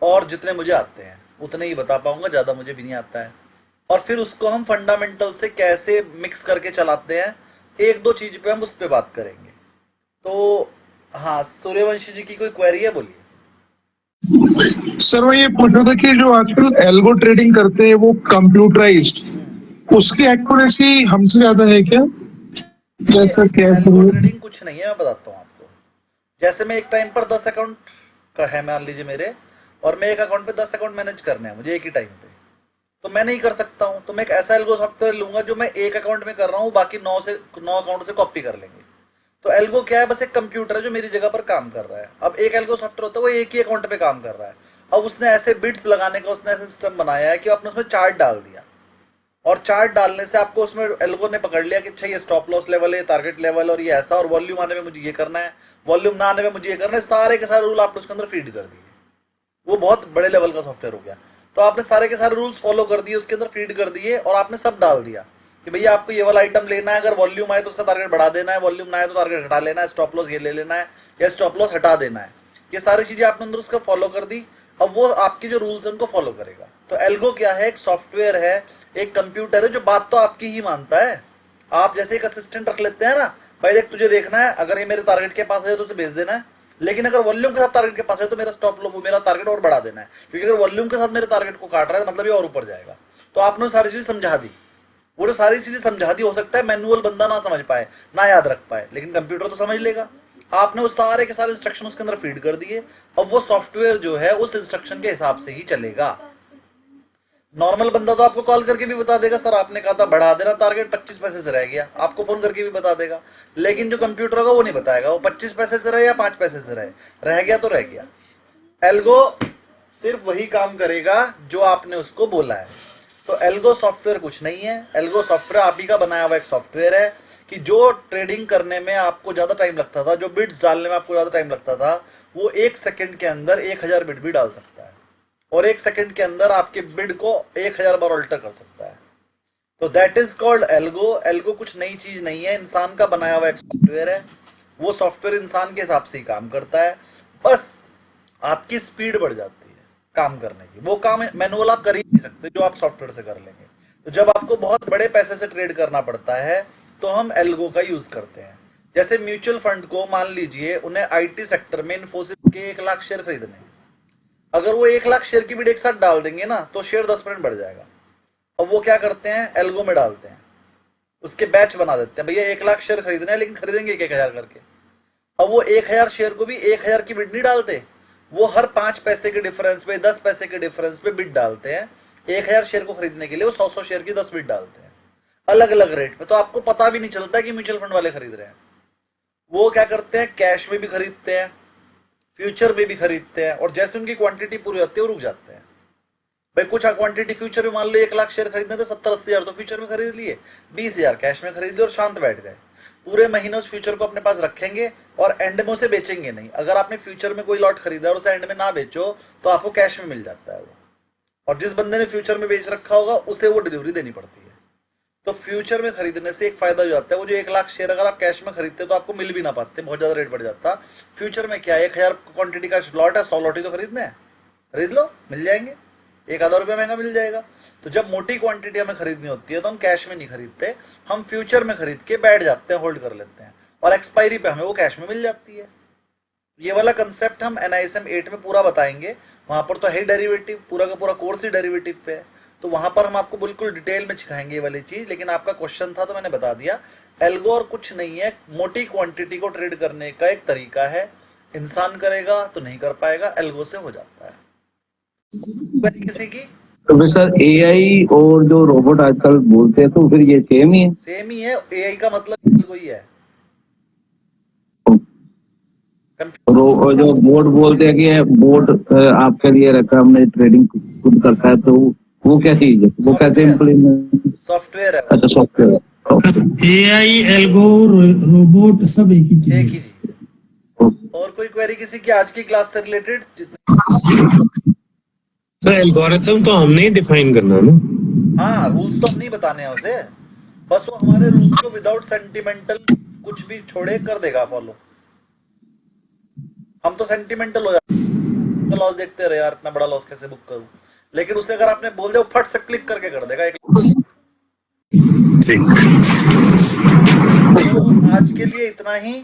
और जितने मुझे आते हैं उतने ही बता पाऊंगा, ज्यादा मुझे भी नहीं आता है। और फिर उसको हम फंडामेंटल से कैसे मिक्स करके चलाते हैं, 1-2 चीज पे हम उस पर बात करेंगे। तो हाँ, सूर्यवंशी जी की कोई क्वेरी है? बोलिए। सर मैं ये पूछ रहा था कि जो आजकल एल्गो ट्रेडिंग करते हैं वो कंप्यूटराइज्ड, उसकी एक्यूरेसी हमसे ज्यादा है क्या? जैसा क्या एल्गो ट्रेडिंग कुछ नहीं है, मैं बताता हूँ आपको। जैसे मैं एक टाइम पर 10 अकाउंट का है मान लीजिए मेरे, और मैं एक अकाउंट पे 10 अकाउंट मैनेज करने हैं मुझे एक ही टाइम पे, तो मैं नहीं कर सकता हूँ। तो मैं एक ऐसा एल्गो सॉफ्टवेयर लूंगा जो मैं एक अकाउंट में कर रहा हूँ, बाकी 9 अकाउंट से कॉपी कर लेंगे। तो एल्गो क्या है, बस एक कंप्यूटर है जो मेरी जगह पर काम कर रहा है। अब एक एल्गो सॉफ्टवेयर होता है वो एक ही अकाउंट पे काम कर रहा है। अब उसने ऐसे बिट्स लगाने का उसने ऐसे सिस्टम बनाया है कि आपने उसमें चार्ट डाल दिया, और चार्ट डालने से आपको उसमें एल्गो ने पकड़ लिया कि अच्छा ये स्टॉप लॉस लेवल है, टारगेट लेवल, और ये ऐसा, और वॉल्यूम आने में मुझे ये करना है, वॉल्यूम ना आने में मुझे ये करना है, सारे के सारे रूल आपने उसके अंदर फीड कर दिए। वो बहुत बड़े लेवल का सॉफ्टवेयर हो गया। तो आपने सारे के सारे रूल्स फॉलो कर दिए, उसके अंदर फीड कर दिए, और आपने सब डाल दिया कि भैया आपको ये वाला आइटम लेना है, अगर वॉल्यूम आए तो उसका टारगेट बढ़ा देना है, वॉल्यूम ना आए तो टारगेट हटा लेना है, स्टॉप लॉस ये ले लेना है या स्टॉप लॉस हटा देना है। ये सारी चीजें आपने अंदर उसका फॉलो कर दी। अब वो आपकी जो रूल्स है उनको फॉलो करेगा। तो एल्गो क्या है, एक सॉफ्टवेयर है, एक कंप्यूटर है जो बात तो आपकी ही मानता है। आप जैसे एक असिस्टेंट रख लेते हैं ना, भाई देख तुझे देखना है, अगर ये मेरे टारगेट के पास है तो उसे भेज देना है, लेकिन अगर वॉल्यूम के साथ टारगेट के पास है तो मेरा स्टॉप लॉस, मेरा टारगेट और बढ़ा देना है, क्योंकि अगर वॉल्यूम के साथ मेरे टारगेट को काट रहा है मतलब ये और ऊपर जाएगा। तो आपने सारी चीजें समझा दी। वो जो सारी चीजें समझा दी, हो सकता है मैनुअल बंदा ना समझ पाए, ना याद रख पाए, लेकिन कंप्यूटर तो समझ लेगा। आपने वो सारे के सारे इंस्ट्रक्शन उसके अंदर फीड कर दिए। अब वो सॉफ्टवेयर जो है उस इंस्ट्रक्शन के हिसाब से ही चलेगा। नॉर्मल बंदा तो आपको कॉल करके भी बता देगा सर आपने कहा था बढ़ा देना, टारगेट 25 पैसे से रह गया, आपको फोन करके भी बता देगा। लेकिन जो कंप्यूटर होगा वो नहीं बताएगा, वो 25 पैसे से रहे या 5 पैसे से रह गया तो रह गया। एल्गो सिर्फ वही काम करेगा जो आपने उसको बोला है। तो एल्गो सॉफ्टवेयर कुछ नहीं है। एल्गो सॉफ्टवेयर आप ही का बनाया हुआ एक सॉफ्टवेयर है कि जो ट्रेडिंग करने में आपको ज्यादा टाइम लगता था, जो बिट्स डालने में आपको ज्यादा टाइम लगता था, वो 1 सेकंड के अंदर 1000 बिट भी डाल सकता है, और 1 सेकंड के अंदर आपके बिड को 1000 बार अल्टर कर सकता है। तो that is called algo. Algo कुछ नई चीज नहीं है, इंसान का बनाया हुआ एक सॉफ्टवेयर है। वो सॉफ्टवेयर इंसान के हिसाब से ही काम करता है, बस आपकी स्पीड बढ़ जाती है काम करने की। वो काम मैनुअल आप कर ही नहीं सकते जो आप सॉफ्टवेयर से कर लेंगे। तो जब आपको बहुत बड़े पैसे से ट्रेड करना पड़ता है तो हम एल्गो का यूज करते हैं। जैसे म्यूचुअल फंड को मान लीजिए, उन्हें आईटी सेक्टर में इन्फोसिस के 1 लाख शेयर खरीदने, अगर वो 1 लाख शेयर की बिड एक साथ डाल देंगे ना तो शेयर 10% बढ़ जाएगा। अब वो क्या करते हैं, एल्गो में डालते हैं, उसके बैच बना देते हैं, भैया 1 लाख शेयर खरीदने हैं लेकिन खरीदेंगे 1000 करके। अब वो 1000 शेयर को भी 1000 की बिड नहीं डालते, वो हर 5 पैसे के डिफरेंस पे, 10 पैसे के डिफरेंस पे बिड डालते हैं। 1000 शेयर को खरीदने के लिए वो 100 शेयर की 10 बिड डालते हैं अलग अलग रेट पे। तो आपको पता भी नहीं चलता कि म्यूचुअल फंड वाले खरीद रहे हैं। वो क्या करते हैं, कैश में भी खरीदते हैं, फ्यूचर में भी खरीदते हैं, और जैसे उनकी क्वांटिटी पूरी होती है वो रुक जाते हैं। भाई कुछ क्वांटिटी फ्यूचर में मान लो 1 लाख शेयर खरीदने थे, 70-80 हजार तो फ्यूचर में खरीद लिए, 20 हजार कैश में खरीद लिए और शांत बैठ गए। पूरे महीने उस फ्यूचर को अपने पास रखेंगे और एंड में उसे बेचेंगे नहीं। अगर आपने फ्यूचर में कोई लॉट खरीदा और उसे एंड में ना बेचो तो आपको कैश में मिल जाता है वो, और जिस बंदे ने फ्यूचर में बेच रखा होगा उसे वो डिलीवरी देनी पड़ती है। तो फ्यूचर में खरीदने से एक फायदा हो जाता है, वो जो 1 लाख शेयर अगर आप कैश में खरीदते तो आपको मिल भी ना पाते, बहुत ज्यादा रेट बढ़ जाता। फ्यूचर में क्या है, 1000 क्वांटिटी का लॉट है, 100 लॉट ही तो खरीदने हैं, खरीद लो, मिल जाएंगे, 1-आधा रुपया महंगा मिल जाएगा। तो जब मोटी क्वांटिटी हमें खरीदनी होती है तो हम कैश में नहीं खरीदते, हम फ्यूचर में खरीद के बैठ जाते हैं, होल्ड कर लेते हैं, और एक्सपायरी पे हमें वो कैश में मिल जाती है। ये वाला कंसेप्ट हम NISM 8 में पूरा बताएंगे, वहां पर तो है डेरिवेटिव, पूरा का पूरा कोर्स ही डेरिवेटिव पे है, तो वहां पर हम आपको बिल्कुल डिटेल में सिखाएंगे ये वाली चीज। लेकिन आपका क्वेश्चन था तो मैंने बता दिया, एल्गो और कुछ नहीं है, मोटी क्वांटिटी को ट्रेड करने का एक तरीका है। इंसान करेगा तो नहीं कर पाएगा, एल्गो से हो जाता है। किसी की तो फिर सर AI और जो रोबोट आजकल बोलते हैं तो फिर ये सेम ही है? सेम ही है, AI का मतलब एल्गो ही है। जो बोर्ड बोलते हैं कि बोर्ड आपके लिए रखा, हमने ट्रेडिंग खुद करता है, तो वो क्या चीज है, वो कैसे इम्प्लीमेंट? सॉफ्टवेयर है। अच्छा सॉफ्टवेयर। AI, एल्गो, रोबोट सब एक ही चीज एक है। ही चीज। और कोई क्वेरी किसी की आज की क्लास से रिलेटेड? सर एल्गोरिथम तो हमने ही डिफाइन करना ना। हाँ, रूल्स तो हम नहीं बताने हैं उसे, बस वो हमारे रूल्स को विदाउट सेंटिमेंटल कुछ भी छोड़े कर देगा फॉलो। हम तो सेंटिमेंटल हो जाते हैं, लॉस देखते रहे यार, इतना बड़ा लॉस कैसे बुक करूं, लेकिन उसे अगर आपने बोल दिया वो फट से क्लिक करके कर देगा। तो आज के लिए इतना ही।